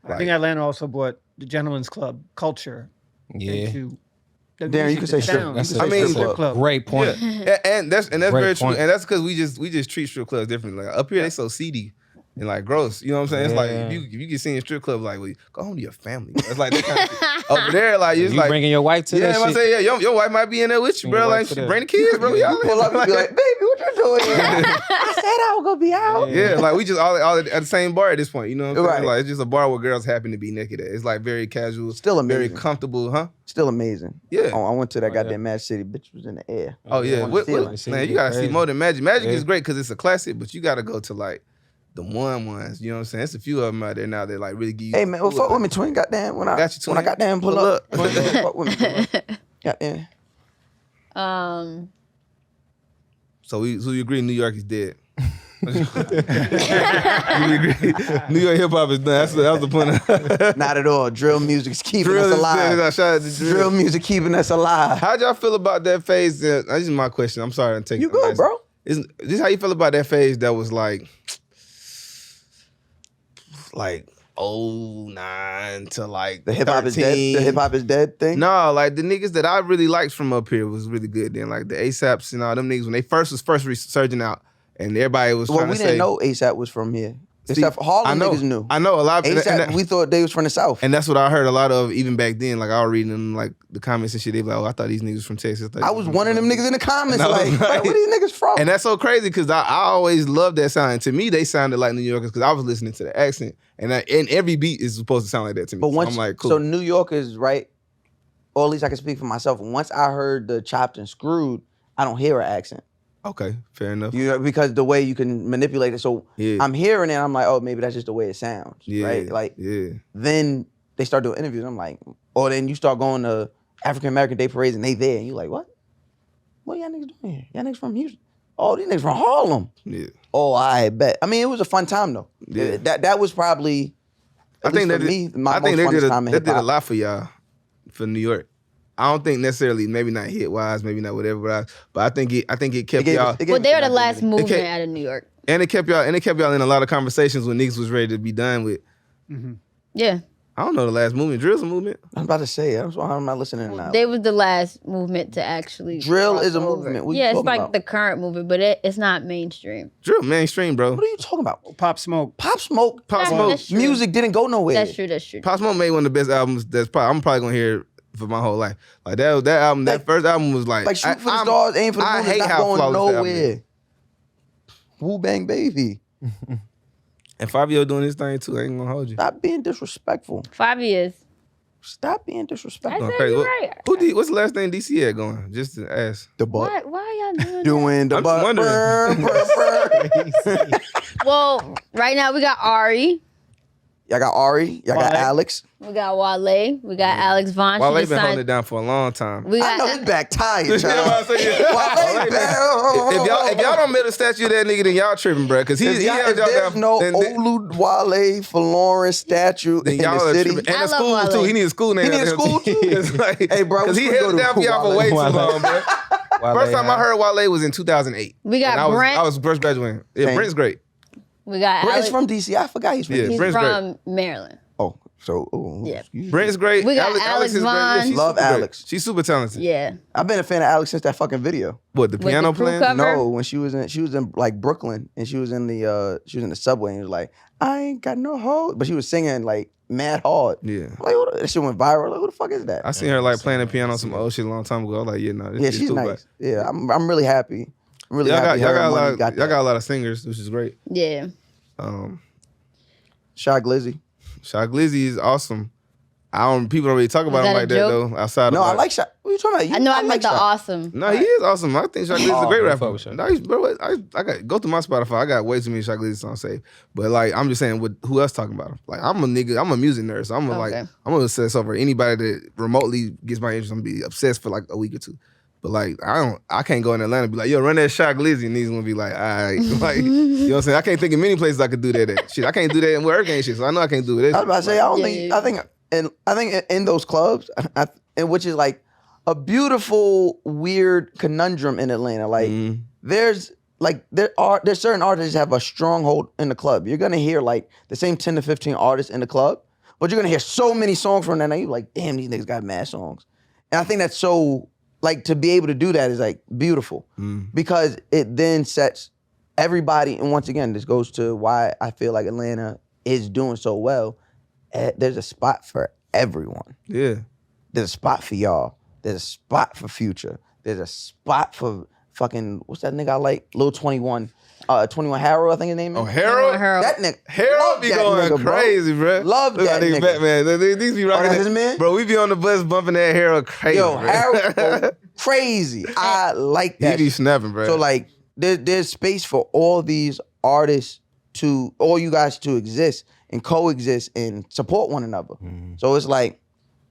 I think Atlanta also brought the gentleman's club culture Yeah. into the Darren, you music, can say the strip- sound. you can say strip strip club. Great point. Yeah, and that's Great very true. point. And that's because we just treat strip clubs differently. Like up here, they so seedy and like gross. You know what I'm saying? It's like Yeah. if you get seen in strip clubs, like well, go home to your family. It's like that kind of shit. Over there, like it's You like bringing your wife to yeah, that I shit? say yeah, your wife might be in there with you, Bring bro. your Like wife to that. bring the kids, bro. Y'all Pull up and be like, baby, what you doing here? I said I was gonna be out. yeah, like we just all at the same bar at this point. You know what I'm saying? Right. Like it's just a bar where girls happen to be naked at. It's like very casual, Still very amazing. comfortable, huh? Still amazing. Yeah. Oh, I went to that yeah. goddamn Mad City. Bitch was in the air. Oh yeah, on the ceiling. man, you gotta see more than Magic. Magic Yeah. is great because it's a classic, but you gotta go to like the ones. You know what I'm saying? It's a few of them out there now that like really give you. Hey man, well, fuck with me, twin. Goddamn, when I Got you, twin. when I goddamn pull Pull up, up. fuck with me. Pull up. Goddamn. So we agree New York is dead. We agree. New York hip hop is done. That was the point. Not at all. Drill music's keeping Drill us is alive. dead. Shout out to Drill drill. music keeping us alive. How'd y'all feel about that phase? This is my question. I'm sorry to take You good, bro? Is this how you feel about that phase that was like 09 to like The hip hop is dead. 13? The hip hop is dead thing. No, like the niggas that I really liked from up here was really good then. Like the ASAPs and all them niggas when they first resurging out and everybody was Well, trying we to didn't say. know ASAP was from here. See, Except for Harlem I know, niggas knew. I know a lot. ASAP, we thought they was from the South. And that's what I heard a lot of even back then. Like I was reading them, like the comments and shit. They be like, "Oh, I thought these niggas from Texas." I was one of them niggas in the comments. And I was Like, like- where these niggas from? And that's so crazy because I always loved that sound. And to me, they sounded like New Yorkers because I was listening to the accent. And every beat is supposed to sound like that to me. But So once, I'm like, cool. so New Yorkers, right? Or at least I can speak for myself. Once I heard the Chopped and Screwed, I don't hear an accent. Okay, fair enough. You know, because the way you can manipulate it. So Yeah. I'm hearing it, I'm like, oh, maybe that's just the way it sounds. Yeah, Right? Like, yeah. then they start doing interviews. I'm like, or then you start going to African American Day parades and they there. And you like, what? What y'all niggas doing here? Y'all niggas from Houston? Oh, these niggas from Harlem. Yeah. Oh, I bet. I mean, it was a fun time though. Yeah. That was probably, I think for they me, did, my I think most they funnest did time in they did a hip-hop. lot for y'all, for New York. I don't think necessarily, maybe not hit wise, maybe not whatever, but I think it kept y'all, Well, they were the last identity. movement kept- out of New York. and it kept y'all in a lot of conversations when niggas was ready to be done with. Yeah. I don't know the last movement. Drill's a movement. I'm about to say, that's why I'm not listening now. They was the last movement to actually Drill cross is a over. movement. What you Yeah, it's talking like about? the current movement, but it's not mainstream. Drill mainstream, bro. What are you talking about? Pop Smoke. Pop Smoke. Pop That's- Smoke. that's true. Music didn't go nowhere. That's true. That's true. Pop Smoke made one of the best albums. I'm probably gonna hear for my whole life. Like that album, that first album was like Like shoot for the stars, aim for the I moon. hate It's not how going flawless the album is. nowhere. Wu Bang Baby. And Fabio doing his thing too. I ain't gonna hold you. Stop being disrespectful. 5 years. Stop being I disrespectful. said crazy. you're What- right. What's the last thing DC had going? Just to ask. The butt. Why y'all doing that? Doing the I'm just butt. wondering. Brr, brr. Well, right now we got Ari, Y'all got Ari. Y'all got Wale. Alex. we got Wale, we got Alex Vaughn. Wale She just been holding signed. it down for a long time. We I know got his back tired, You know what I'm child. saying? Wale back. If y'all don't make a statue of that nigga, then y'all tripping, bro. Because If there's no Olu Wale Florence statue then in y'all the are city, tripping. And I the love school Wale. too. He need a school name. He need a after him, school, too? It's like, Hey, bro, because we he should held go it down to for y'all for Wale. way too Wale. long, bro. First time I heard Wale was in 2008. We got and Brent. I was first graduating. Yeah, Same. Brent's great. We got Brent's Alex. from DC. I forgot he's from Yeah. DC. He's Brent's from Maryland. Oh, so Yeah. Brent's great. We got Alex Alex is great. Yeah, Vaughn. she's Love super great. Alex. She's super talented. Yeah. I've been a fan of Alex since that fucking video. What, the With piano the crew playing? cover? No, when she was in like Brooklyn and she was in the subway and she was like, I ain't got no hold, but she was singing like mad hard. Yeah. I'm like, what, that shit went viral. Like, who the fuck is that? I seen her like playing the piano on some old shit a long time ago. I was like, yeah, no. Yeah, she's nice. Yeah, I'm really happy. I'm really Y'all happy. got her a and lot. Money Y'all got that. got a lot of singers, which is great. Yeah. Shy Glizzy. Shy Glizzy is awesome. People don't really talk about Was him that like a that joke? though. Outside No, of I like Shy. What are you talking about? I know I like meant the Shy. awesome. No, he is awesome. I think Shy Glizzy is a great I rapper. fuck with Shy. No, bro, I got go through my Spotify. I got way too many Shy Glizzy songs saved. But like, I'm just saying, who else talking about him? Like, I'm a nigga. I'm a music nerd, so I'm Okay. gonna obsess over anybody that remotely gets my interest. I'm gonna be obsessed for like a week or two. But like, I can't go in Atlanta and be like, yo, run that Shy Glizzy, and he's gonna be like, all right, like, you know what I'm saying? I can't think of many places I could do that at. Shit, I can't do that in EarthGang shit, so I know I can't do it. I was about to say, Yeah. I think in those clubs, and which is like a beautiful, weird conundrum in Atlanta. Like there's certain artists that have a stronghold in the club. You're gonna hear like the same 10 to 15 artists in the club, but you're gonna hear so many songs from that. And you're like, damn, these niggas got mad songs. And I think that's so like to be able to do that is like beautiful because it then sets everybody. And once again, this goes to why I feel like Atlanta is doing so well. There's a spot for everyone. Yeah. There's a spot for y'all. There's a spot for Future. There's a spot for fucking, what's that nigga I like? Lil 21. 21 Harrow, I think his name is. Oh, Harold? Harold. That nigga. Harold love be that going nigga, bro. crazy, bro. Love Look that at nigga. Batman. These be rocking that's that- his man? Bro, we be on the bus bumping that Harold crazy. Yo, bro. Harrow go crazy. I like He that be shit. snapping, bro. So like there's space for all these artists all you guys to exist and coexist and support one another. So it's like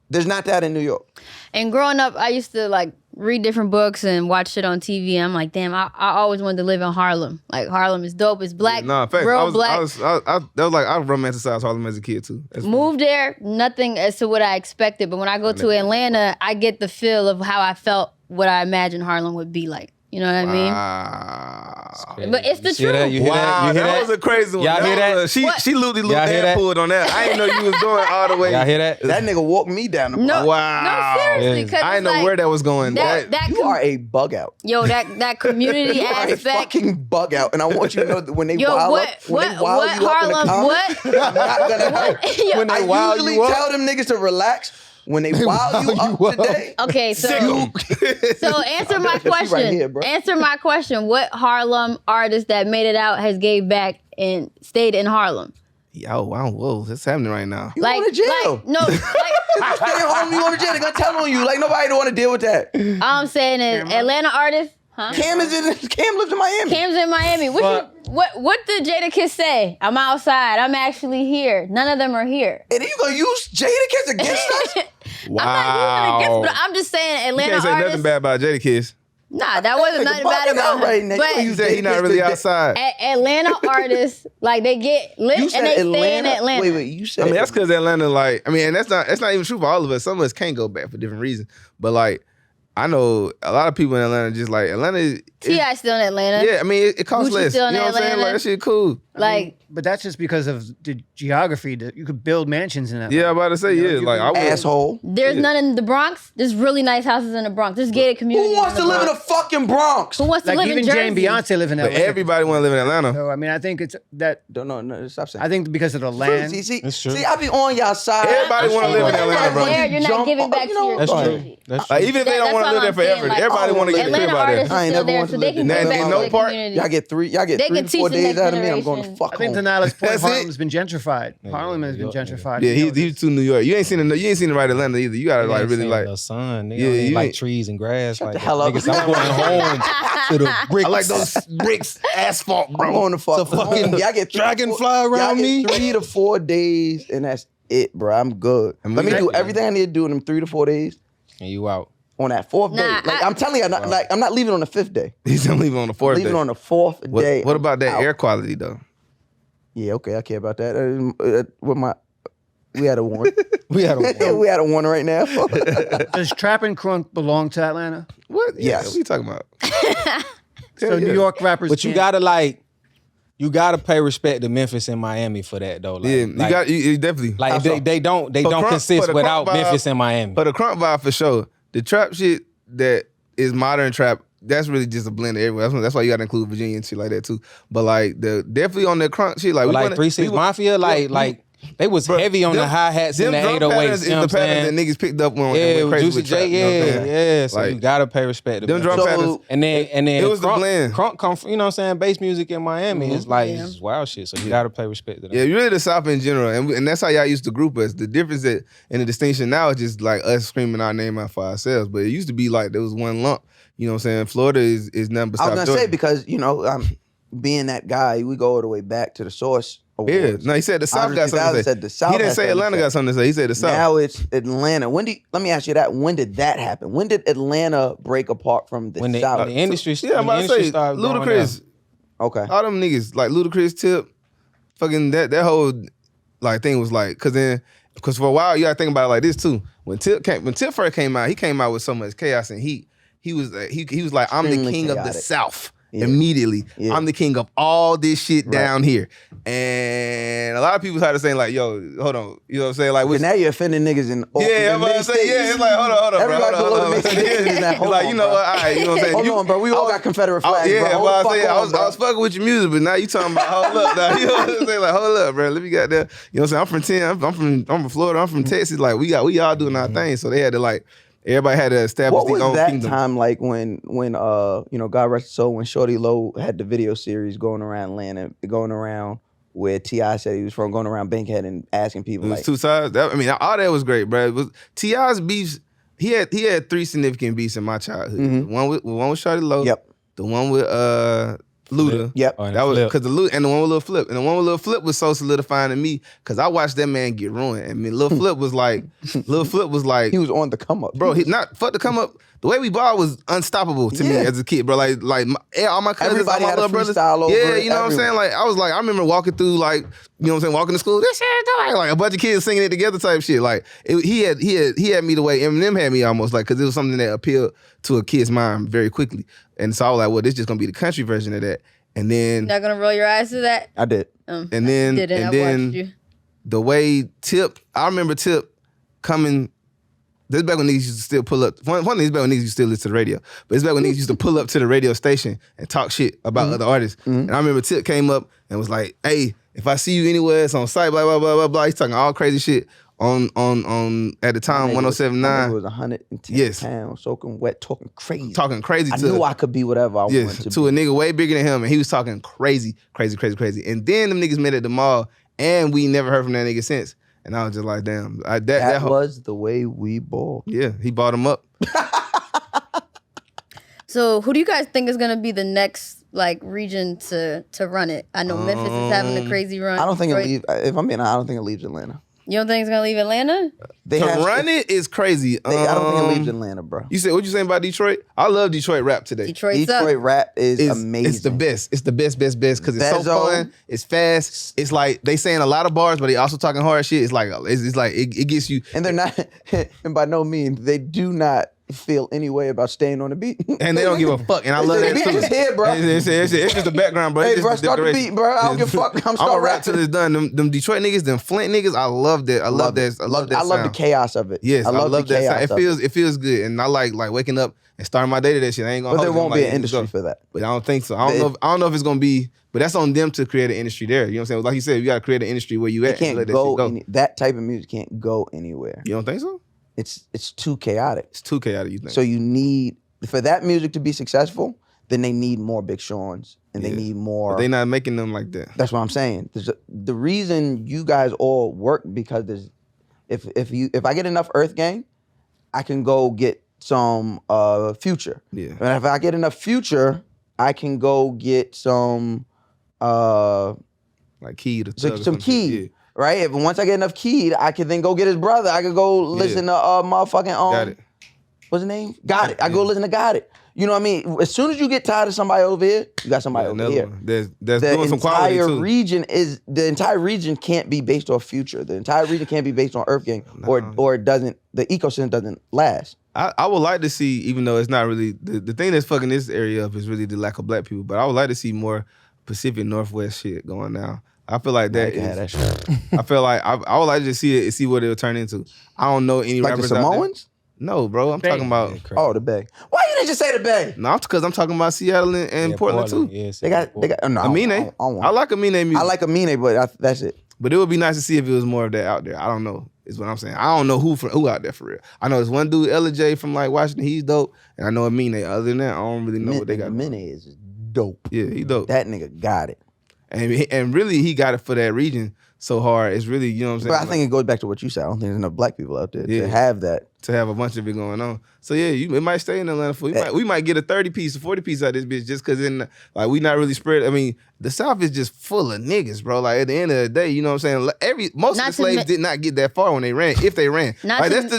there's not that in New York. And growing up, I used to like read different books and watch shit on TV. And I'm like, damn, I always wanted to live in Harlem. Like Harlem is dope. It's black, Nah, facts. real black. I romanticized Harlem as a kid too. That's Moved there, nothing as to what I expected. But when I go to Atlanta, I get the feel of how I felt, what I imagined Harlem would be like. You know what I mean? Wow. But it's the You hear that? truth. You hear Wow, that? You hear that was a crazy one. Y'all hear that? Was she looped Y'all hear that that? pulled on that. I didn't know you was going all the way. Y'all hear that? That nigga walked me down the No, block. Wow. no, seriously. Yes. 'Cause I didn't it's know like, where that was going. that You are a bug out. that community You are a aspect. fucking bug out. And I want you to know that when they Yo, wild what- up, when they what- wild what you up in the Harlem- comments, what? I'm not gonna help. Yo, When they wild usually you up? tell them niggas to relax. When they wild you up today, Okay, so answer my bet you right question. here, bro. Answer my question. What Harlem artist that made it out has gave back and stayed in Harlem? Yo, wow, whoa, what's happening right now? you going to jail. Like, no, like, Stay home, you going to jail. They're gonna tell on you. Like nobody don't want to deal with that. all I'm saying is Atlanta artists, Cam lives in Miami. Cam's in Miami. What did Jadakiss say? I'm outside. I'm actually here. None of them are here. And you gonna use Jadakiss against us? Wow. I'm not using it against, but I'm just saying Atlanta You can't say artists. nothing bad about Jadakiss. Nah, that wasn't nothing bad about right, him. nigga. But You said he not really outside. Atlanta artists, like they get lit You and said they stay in Atlanta. Wait, you said. I mean, that's because Atlanta, like, I mean, and that's not even true for all of us. Some of us can't go back for different reasons. But like, I know a lot of people in Atlanta just like Atlanta. T.I. still in Atlanta. Yeah, I mean, it costs Gucci less. You still know in what I'm saying? Atlanta. Like, that shit cool. Like, But that's just because of the geography. That you could build mansions in that. Yeah, I'm about to say, yeah. Like, I would. asshole. there's none in the Bronx. There's really nice houses in the Bronx. There's gated communities. Who wants to live in the fucking Bronx? Who wants to Like live even in Jersey? Jay and Beyonce live in But LA. everybody want to live in Atlanta. So I mean, I think it's that. Don't know. No, stop saying. I think because of the land. See, That's true. I be on y'all side. Everybody want to live in Atlanta, bro. There, you're not Jump giving on- back you to know, your That's true. community. That's Like, true. even if they don't That's want to all live there I'm saying, forever, like, everybody want to get Atlanta crib out there. artists I are ain't still never there, wanted so to they live can there. give back In to no their part, community. Y'all get 3 They can to teach 4 the days next out of me. I'm going to generation. fuck I think to home. Nyla's point, That's it. Harlem's been gentrified. Harlem has been New York, gentrified. Yeah, You know he's too New York. You ain't seen the right Atlanta either. You gotta like really like. the sun. They Yeah, don't even you like ain't- trees and grass. Like the that. hell up. Niggas, I'm going home to the bricks. I like those bricks, asphalt, I'm bro. going to fuck It's a fucking home. Y'all get dragonfly y'all around get me. 3 to 4 days, and that's it, bro. I'm good. I mean, Let me do exactly. everything I need to do in them 3 to 4 days. And you out. On that 4th day, Nah, like I'm telling you, I'm not leaving on the 5th day. He's gonna leave on the 4th Leaving day. on the 4th day. What about that out. air quality though? Yeah, okay, I care about that. We had a one. We had a We had a one right now. Does Trap and Crunk belong to Atlanta? What? Yeah, Yes. what are you talking about? So Hell New yeah. York rappers. But you gotta pay respect to Memphis and Miami for that though. Like, Yeah, you definitely. like How so? they don't For Crunk- consist for the without Crunk vibe- Memphis and Miami. But the crunk vibe for sure. The trap shit that is modern trap, that's really just a blend of everywhere. That's why you gotta include Virginia and shit like that too. But like definitely on the crunk shit, like But we like wanna- 3 6 we wa- Mafia, like they was Bro, heavy on the them- hi hats and them the drum 808s. patterns is You know the what I'm pattern saying? that niggas picked up on. Yeah, and went with crazy Juicy with trap, J, you know what I'm saying? yeah. So Like, you gotta pay respect to them drum Memphis. patterns. And then It was the Crunk, blend. Crunk come from, you know what I'm saying, bass music in Miami. It's like it's wild shit. So you gotta pay respect to them. Yeah, really the South in general, and that's how y'all used to group us. The difference that and the distinction now is just like us screaming our name out for ourselves. But it used to be like there was one lump. You know what I'm saying? Florida is nothing but I South was gonna Georgia. say because being that guy, we go all the way back to the source. Yeah, Awards. no, he said the South Andre got something to 3000 say. said the South He didn't has say something to Atlanta say. got something to say. He said the South. Now it's Atlanta. Let me ask you that. When did that happen? When did Atlanta break apart from the When the South? industry, Yeah, I'm when the about to industry say started growing Ludacris. Okay. All them niggas like Ludacris, Tip, fucking that whole like thing was like because for a while you gotta think about it like this too. When Tip first came out, he came out with so much chaos and heat. He was like I'm the Extremely king of the chaotic. South. Yeah. Immediately, Yeah. I'm the king of all this shit down here, and a lot of people started saying like, "Yo, hold on," you know what I'm saying? Like, But which, now you're offending niggas in yeah, I'm about to say, yeah, it's like, hold on, bro, Everybody hold below on. the mixtape is that, It's hold like, on, you know bro. what? All right, you know what I'm saying? Hold on, bro. We all got Confederate flags, yeah, bro. Hold but the I fuck said, on, bro. I was fucking with your music, but now you talking about hold up, now. You know what I'm saying? Like, hold up, bro. Let me get there. You know what I'm saying? I'm from Florida. I'm from Texas. Like, we all doing our thing. So they had to like, everybody had to establish What was their own that kingdom. time like when God rest his soul, when Shorty Low had the video series going around Atlanta, going around where T.I. said he was from, going around Bankhead and asking people It was like, two sides. All that was great, bro. It was T.I.'s beefs. He had 3 significant beefs in my childhood. Mhm. The one with Shorty Low. Yep. The one with Luda. Yep. Oh, and That was Flip. because the Lil and the one with Lil Flip, and the one with Lil Flip was so solidifying to me because I watched that man get ruined. I mean, Lil Flip was like, He was on the come up. bro, he not fuck to come up. The way we balled was unstoppable to me Yeah. as a kid, bro. All my cousins, Everybody all my had a little brothers. freestyle over Yeah, it, you know what I'm saying? Like I remember walking through like, you know what I'm saying, walking to school. This shit, like a bunch of kids singing it together type shit. Like he had me the way Eminem had me almost like because it was something that appealed to a kid's mind very quickly. And so I was like, well, this just gonna be the country version of that. And then Not gonna roll your eyes to that. I did. and then Didn't and I then watched you? the way Tip, I remember Tip coming. This is back when niggas used to still pull up. One of these back when niggas used to still listen to the radio. But it's back when niggas used to pull up to the radio station and talk shit about other artists. And I remember Tip came up and was like, "Hey, if I see you anywhere, it's on site, blah blah blah blah blah." He's talking all crazy shit on at the time It 107.9, was 110 Yes. pounds, soaking wet, talking crazy. talking crazy I to knew I could be whatever I wanted yes to to be. a nigga way bigger than him, and he was talking crazy. And then them niggas met at the mall, and we never heard from that nigga since. And I was just like, damn, That was the way we balled. yeah, he bought him up. So who do you guys think is gonna be the next like region to run it? I know Memphis is having a crazy run. I don't think Detroit. if I'm being honest, I don't think it leaves Atlanta. You don't think it's gonna leave Atlanta? They To have run it is crazy. I don't think it leaves Atlanta, bro. You said what you saying about Detroit? I love Detroit rap today. Detroit's up. Detroit rap is amazing. It's the best. It's the best because it's so Bezzo. fun. It's fast. It's like they saying a lot of bars, but they also talking hard shit. It's like it gets you. And they're not, and by no means, they do not feel any way about staying on the beat. And they don't give a fuck. And I love that too. It's here, bro. It's just the background, bro. Hey, It's bro, just start the decoration. beat, bro. I don't give a fuck. I'm gonna start rap till rapping. it's done. Them Detroit niggas, them Flint niggas, I love that. I love that. I love that. I love the sound. chaos of it. Yes, I love the that. chaos Sound. of It feels good, and I like waking up and starting my day to that shit. I ain't gonna. But there hold won't them, be like, an industry let's go. for that. But I don't think so. I don't know if it's gonna be. But that's on them to create an industry there. You know what I'm saying? Like you said, you gotta create an industry where you It at. and can't let that go. shit go. That type of music can't go anywhere. You don't think so? It's too chaotic. It's too chaotic. You think? So you need for that music to be successful, then they need more Big Sean's and they Yeah. need more. But they not making them like that. That's what I'm saying. The reason you guys all work because there's if I get enough EarthGang, I can go get some Future. Yeah. And if I get enough Future, I can go get some Like Key or some some Key. shit. Right? If once I get enough Key, I can then go get his brother. I could go listen to motherfucking Got it. what's his name? Got it. I go listen to Got It. You know what I mean? As soon as you get tired of somebody over here, you got somebody over Another here. one. That's The doing some quality entire too. the entire region can't be based off Future. The entire region can't be based on EarthGang, or it doesn't. The ecosystem doesn't last. I would like to see, even though it's not really the thing that's fucking this area up is really the lack of black people. But I would like to see more Pacific Northwest shit going now. I feel like that You can have is. that shit. I feel like I would like to see it and see what it'll turn into. I don't know any Like the rappers out there. Samoans? No, bro. I'm Bay. talking about. Oh, the Bay. Why you didn't just say the Bay? No, because I'm talking about Seattle and Portland too. Yes, They got. No, Amine. I like Amine music. I like Amine, but that's it. But it would be nice to see if it was more of that out there. I don't know. Is what I'm saying. I don't know who out there for real. I know there's one dude, LJ from like Washington. He's dope, and I know Amine. Other than that, I don't really know what they got. Amine is dope. Yeah, he dope. That nigga got it. And really, he got it for that region so hard. It's really, you know what I'm saying? But I think it goes back to what you said. I don't think there's enough black people out there Yeah. to have that. to have a bunch of it going on. So yeah, it might stay in Atlanta. We might get a 30 piece, a 40 piece out of this bitch just because we not really spread. I mean, the South is just full of niggas, bro. Like at the end of the day, you know what I'm saying? Most of the slaves did not get that far when they ran, if they ran. Like that's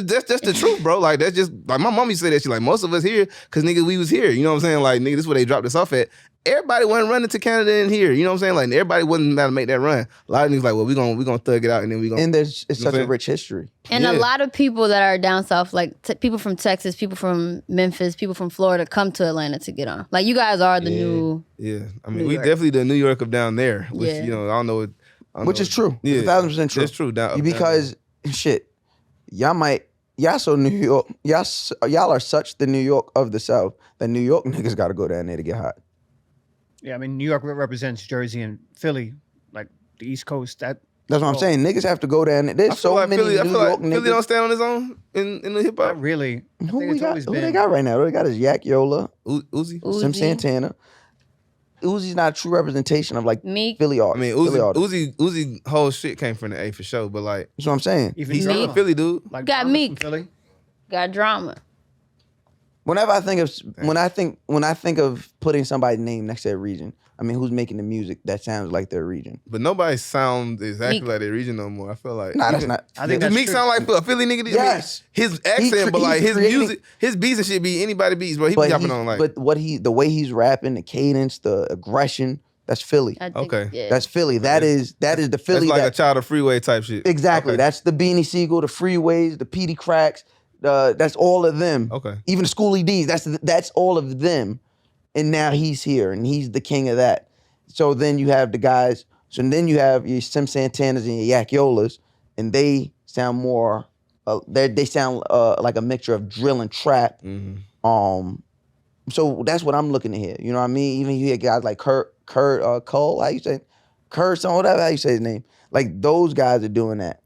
the truth, bro. Like that's just like my mom used to say that shit. Like most of us here, cause nigga, we was here. You know what I'm saying? Like nigga, this is where they dropped us off at. Everybody wasn't running to Canada in here. You know what I'm saying? Like everybody wasn't about to make that run. A lot of niggas like, well, we gonna thug it out and then we gonna. And it's such a rich history. And a lot of people that are down south, like people from Texas, people from Memphis, people from Florida, come to Atlanta to get on. Like you guys are the new. Yeah, I mean, New we York. definitely the New York of down there, which Yeah. you know, I don't know. Which is true. Yeah, 1,000% true. It's true. Because shit, y'all so New York, y'all are such the New York of the South that New York niggas got to go down there to get hot. Yeah, I mean, New York represents Jersey and Philly, like the East Coast. That's what I'm saying. Niggas have to go down there. There's so many New York niggas. Philly don't stand on his own in the hip hop. Not really. I Who think we it's got? always Who been. they got right now? They got is Yak Yola, Uzi. Sim Santana. Uzi's not a true representation of like Meek. Philly art. I mean, Philly artists. Uzi whole shit came from the A for sure, but like That's what I'm saying. Even he's not drama. a Philly dude. Like Got Drama Meek. from Philly. Got drama. Whenever I think of when I think of putting somebody's name next to a region, I mean, who's making the music that sounds like their region? But nobody sounds exactly Meek. like their region no more. I feel like Nah, that's not. I think Does that's Meek true. sound like a Philly nigga? I mean, Yes. his accent, but like he's his creating- music, his beats and shit be anybody beats, bro. He be hopping on like. But the way he's rapping, the cadence, the aggression, that's Philly. I think, Okay. Yeah. That's Philly. That is the That's Philly. like that, a Child of Freeway type shit. exactly. Okay. That's the Beanie Siegel, the Freeways, the Petey Cracks. That's all of them. Okay. Even the Schoolie D's. That's all of them. And now he's here, and he's the king of that. So then you have the guys. So then you have your Sim Santanas and your Yak Yolas, and they sound more. They sound like a mixture of drill and trap. Mm-hmm. So that's what I'm looking to hear. You know what I mean? Even you hear guys like Kurt Cole. How you say? Kurt, something, whatever. How you say his name? Like those guys are doing that.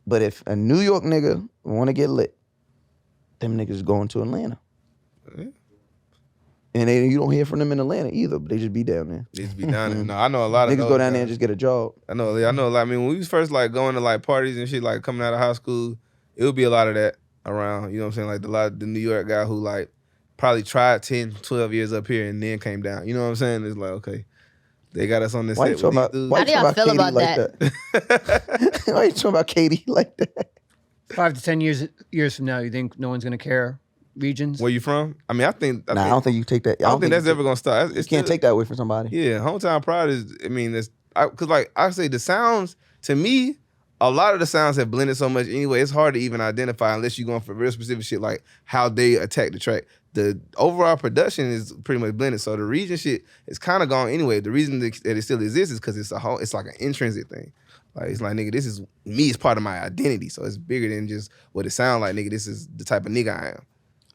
But if a New York nigga want to get lit, them niggas going to Atlanta. Yeah. And you don't hear from them in Atlanta either, but they just be down there. They just be down there. No, I know a lot of Niggas those go down there guys. and just get a job. I know a lot. I mean, when we was first like going to like parties and shit, like coming out of high school, it would be a lot of that around. You know what I'm saying? Like a lot of the New York guy who like probably tried 10, 12 years up here and then came down. You know what I'm saying? It's like, okay, they got us on this Why set you with talking these about? dudes. Why How you do y'all talking feel about about Katie like that? Why you talking about Katie like that? 5 to 10 years from now, you think no one's gonna care? Regions? Where you from? I mean, I don't think you take that. I don't think that's ever gonna stop. You can't take that away from somebody. Yeah, hometown pride is. I mean, because like I say, the sounds to me, a lot of the sounds have blended so much anyway. It's hard to even identify unless you're going for real specific shit like how they attack the track. The overall production is pretty much blended. So the region shit is kind of gone anyway. The reason that it still exists is because it's like an intrinsic thing. Like it's like, nigga, this is me. It's part of my identity. So it's bigger than just what it sounds like. Nigga, this is the type of nigga I am.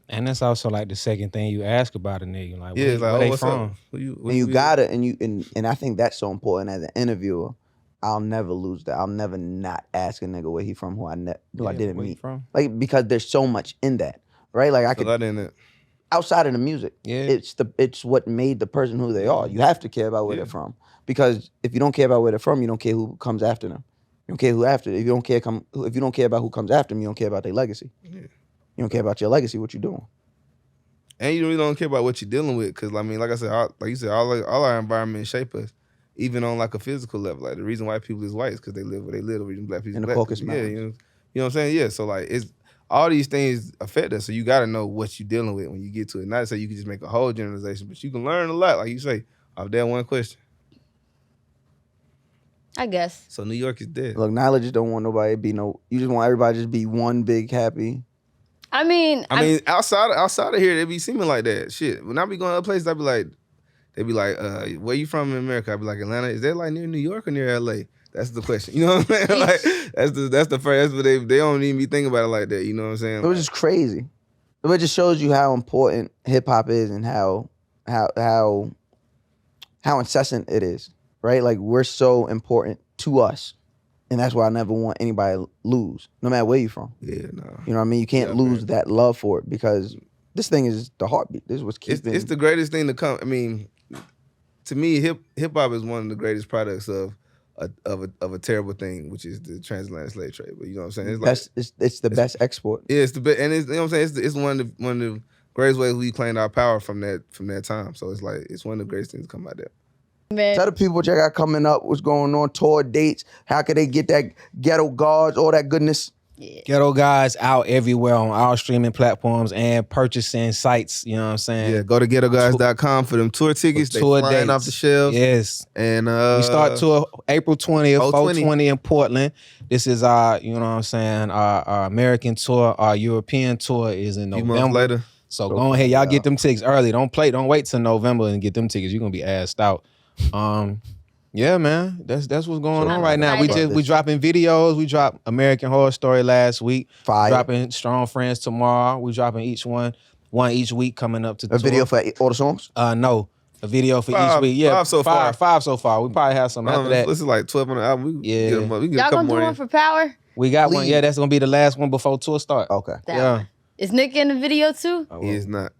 And that's also like the second thing you ask about a nigga. Like, Yeah, it's like, where they what's from? up? And you gotta, and I think that's so important as an interviewer. I'll never lose that. I'll never not ask a nigga where he from, who I didn't where you meet. from? Like, because there's so much in that, right? Like I could, in it. outside of the music, Yeah. it's what made the person who they are. You have to care about where they're from, because if you don't care about where they're from, you don't care who comes after them. You don't care who after. If you don't care about who comes after them, you don't care about their legacy. Yeah. You don't care about your legacy. What you doing? And you really don't care about what you're dealing with, because I mean, like I said, like you said, all our environment shape us, even on like a physical level. Like the reason white people is white is because they live where they live. The reason black people In the black Caucasus people, yeah, Mountains. you know what I'm saying? Yeah, so like it's all these things affect us. So you got to know what you're dealing with when you get to it. Not to say you can just make a whole generalization, but you can learn a lot, like you say, off that one question. I guess. So New York is dead. Look, Nyla just don't want nobody to be no. You just want everybody to just be one big happy. I mean, outside of here, they be seeming like that. Shit. When I be going to other places, they be like, where you from in America? I be like, Atlanta. Is that like near New York or near LA? That's the question. You know what I'm saying? Like that's the first. That's what they don't even be thinking about it like that. You know what I'm saying? It was just crazy. It just shows you how important hip hop is and how incessant it is, right? Like we're so important to us, and that's why I never want anybody to lose, no matter where you're from. Yeah, no. You know what I mean? You can't lose that love for it, because this thing is the heartbeat. This is what's keeping. It's the greatest thing to come. I mean, to me, hip hop is one of the greatest products of a terrible thing, which is the transatlantic slave trade. But you know what I'm saying? It's the best export. Yeah, it's the best, and it's, you know what I'm saying. It's one of the greatest ways we claimed our power from that time. So it's like it's one of the greatest things to come out there. man, Tell the people what you got coming up, what's going on, tour dates, how could they get that Ghetto Guards, all that goodness. Ghetto Guys out everywhere on all streaming platforms and purchasing sites. You know what I'm saying? Yeah, go to ghettoguys.com for them tour tickets. They tour flying dates. off the shelves. Yes. And We start tour April 20th, 420 420 in Portland. This is our, you know what I'm saying, our American tour. Our European tour is in a few November. months later. So go ahead, y'all get them tickets early. Don't wait till November and get them tickets. You're gonna be assed out. Yeah, man. That's what's going on right now. We dropping videos. We dropped American Horror Story last week. Fire. Dropping Strong Friends tomorrow. We dropping one each week coming up to the A video tour. for all the songs? No. A video for Five- each week. Yeah, five so far. Five so far. We probably have some after that. This is like 12 on the album. We Yeah. can get we can get a y'all couple gonna do more one in. for Power? We got one. Please. Yeah, that's gonna be the last one before tour start. Okay. That Yeah. one. Is Nick in the video too? He is not.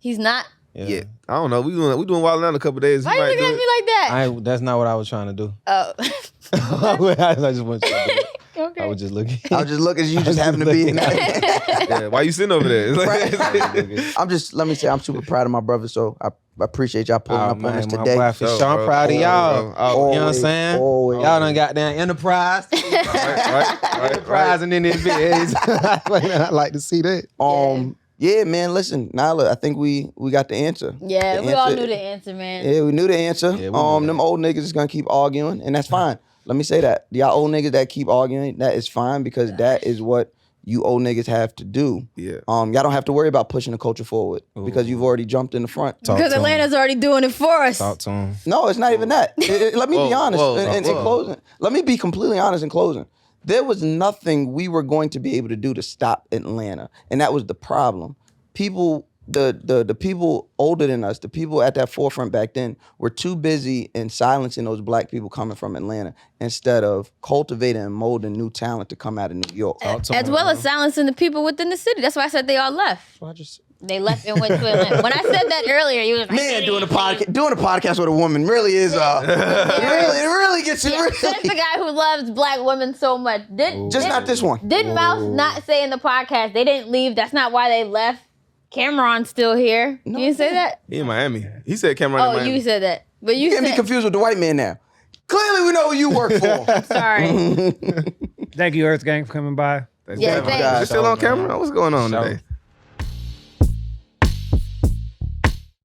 He's not. Yeah. I don't know. We doing Wild Out in a couple days. He Why you might looking do at it. me like that? That's not what I was trying to do. Oh. I just want you to do it. Okay. I was just looking. I was just looking at you, just happen to be in that. Yeah, why you sitting over there? It's like, Let me say, I'm super proud of my brother, so I appreciate y'all pulling up on us my today. boy, for sure, I'm bro. proud of y'all. Always, You know what I'm saying? Always. Y'all done got down Enterprise. right. Enterprise and then this biz. I like to see that. Yeah, man, listen, Nyla, I think we got the answer. Yeah, The we all answer- knew the answer, man. Yeah, we knew the answer. Yeah, we knew Them old niggas is gonna keep arguing, and that's fine. Let me say that. Y'all old niggas that keep arguing, that is fine, because that is what you old niggas have to do. Yeah. Y'all don't have to worry about pushing the culture forward because you've already jumped in the front. Because Atlanta's already doing it for us. Talk to him. No, it's not even that. Let me be honest in whoa. closing. Let me be completely honest in closing. There was nothing we were going to be able to do to stop Atlanta, and that was the problem. People, the people older than us, the people at that forefront back then, were too busy in silencing those black people coming from Atlanta instead of cultivating and molding new talent to come out of New York. As well as silencing the people within the city. That's why I said they all left. They left and went to Atlanta. When I said that earlier, you was like, Man, doing a podcast with a woman really is it really gets you. Says the guy who loves black women so much. Just not this one. Did Mouse not say in the podcast they didn't leave? That's not why they left. Cameron's still here. No, you didn't say that? He in Miami. He said Cameron in Oh, Miami. you said that. But you You can't be said, confused with the white man now. Clearly, we know who you work for. sorry. Thank you, EarthGang, for coming by. Thanks Yeah, for having thanks. us. Is it still on camera? What's going on Show. today?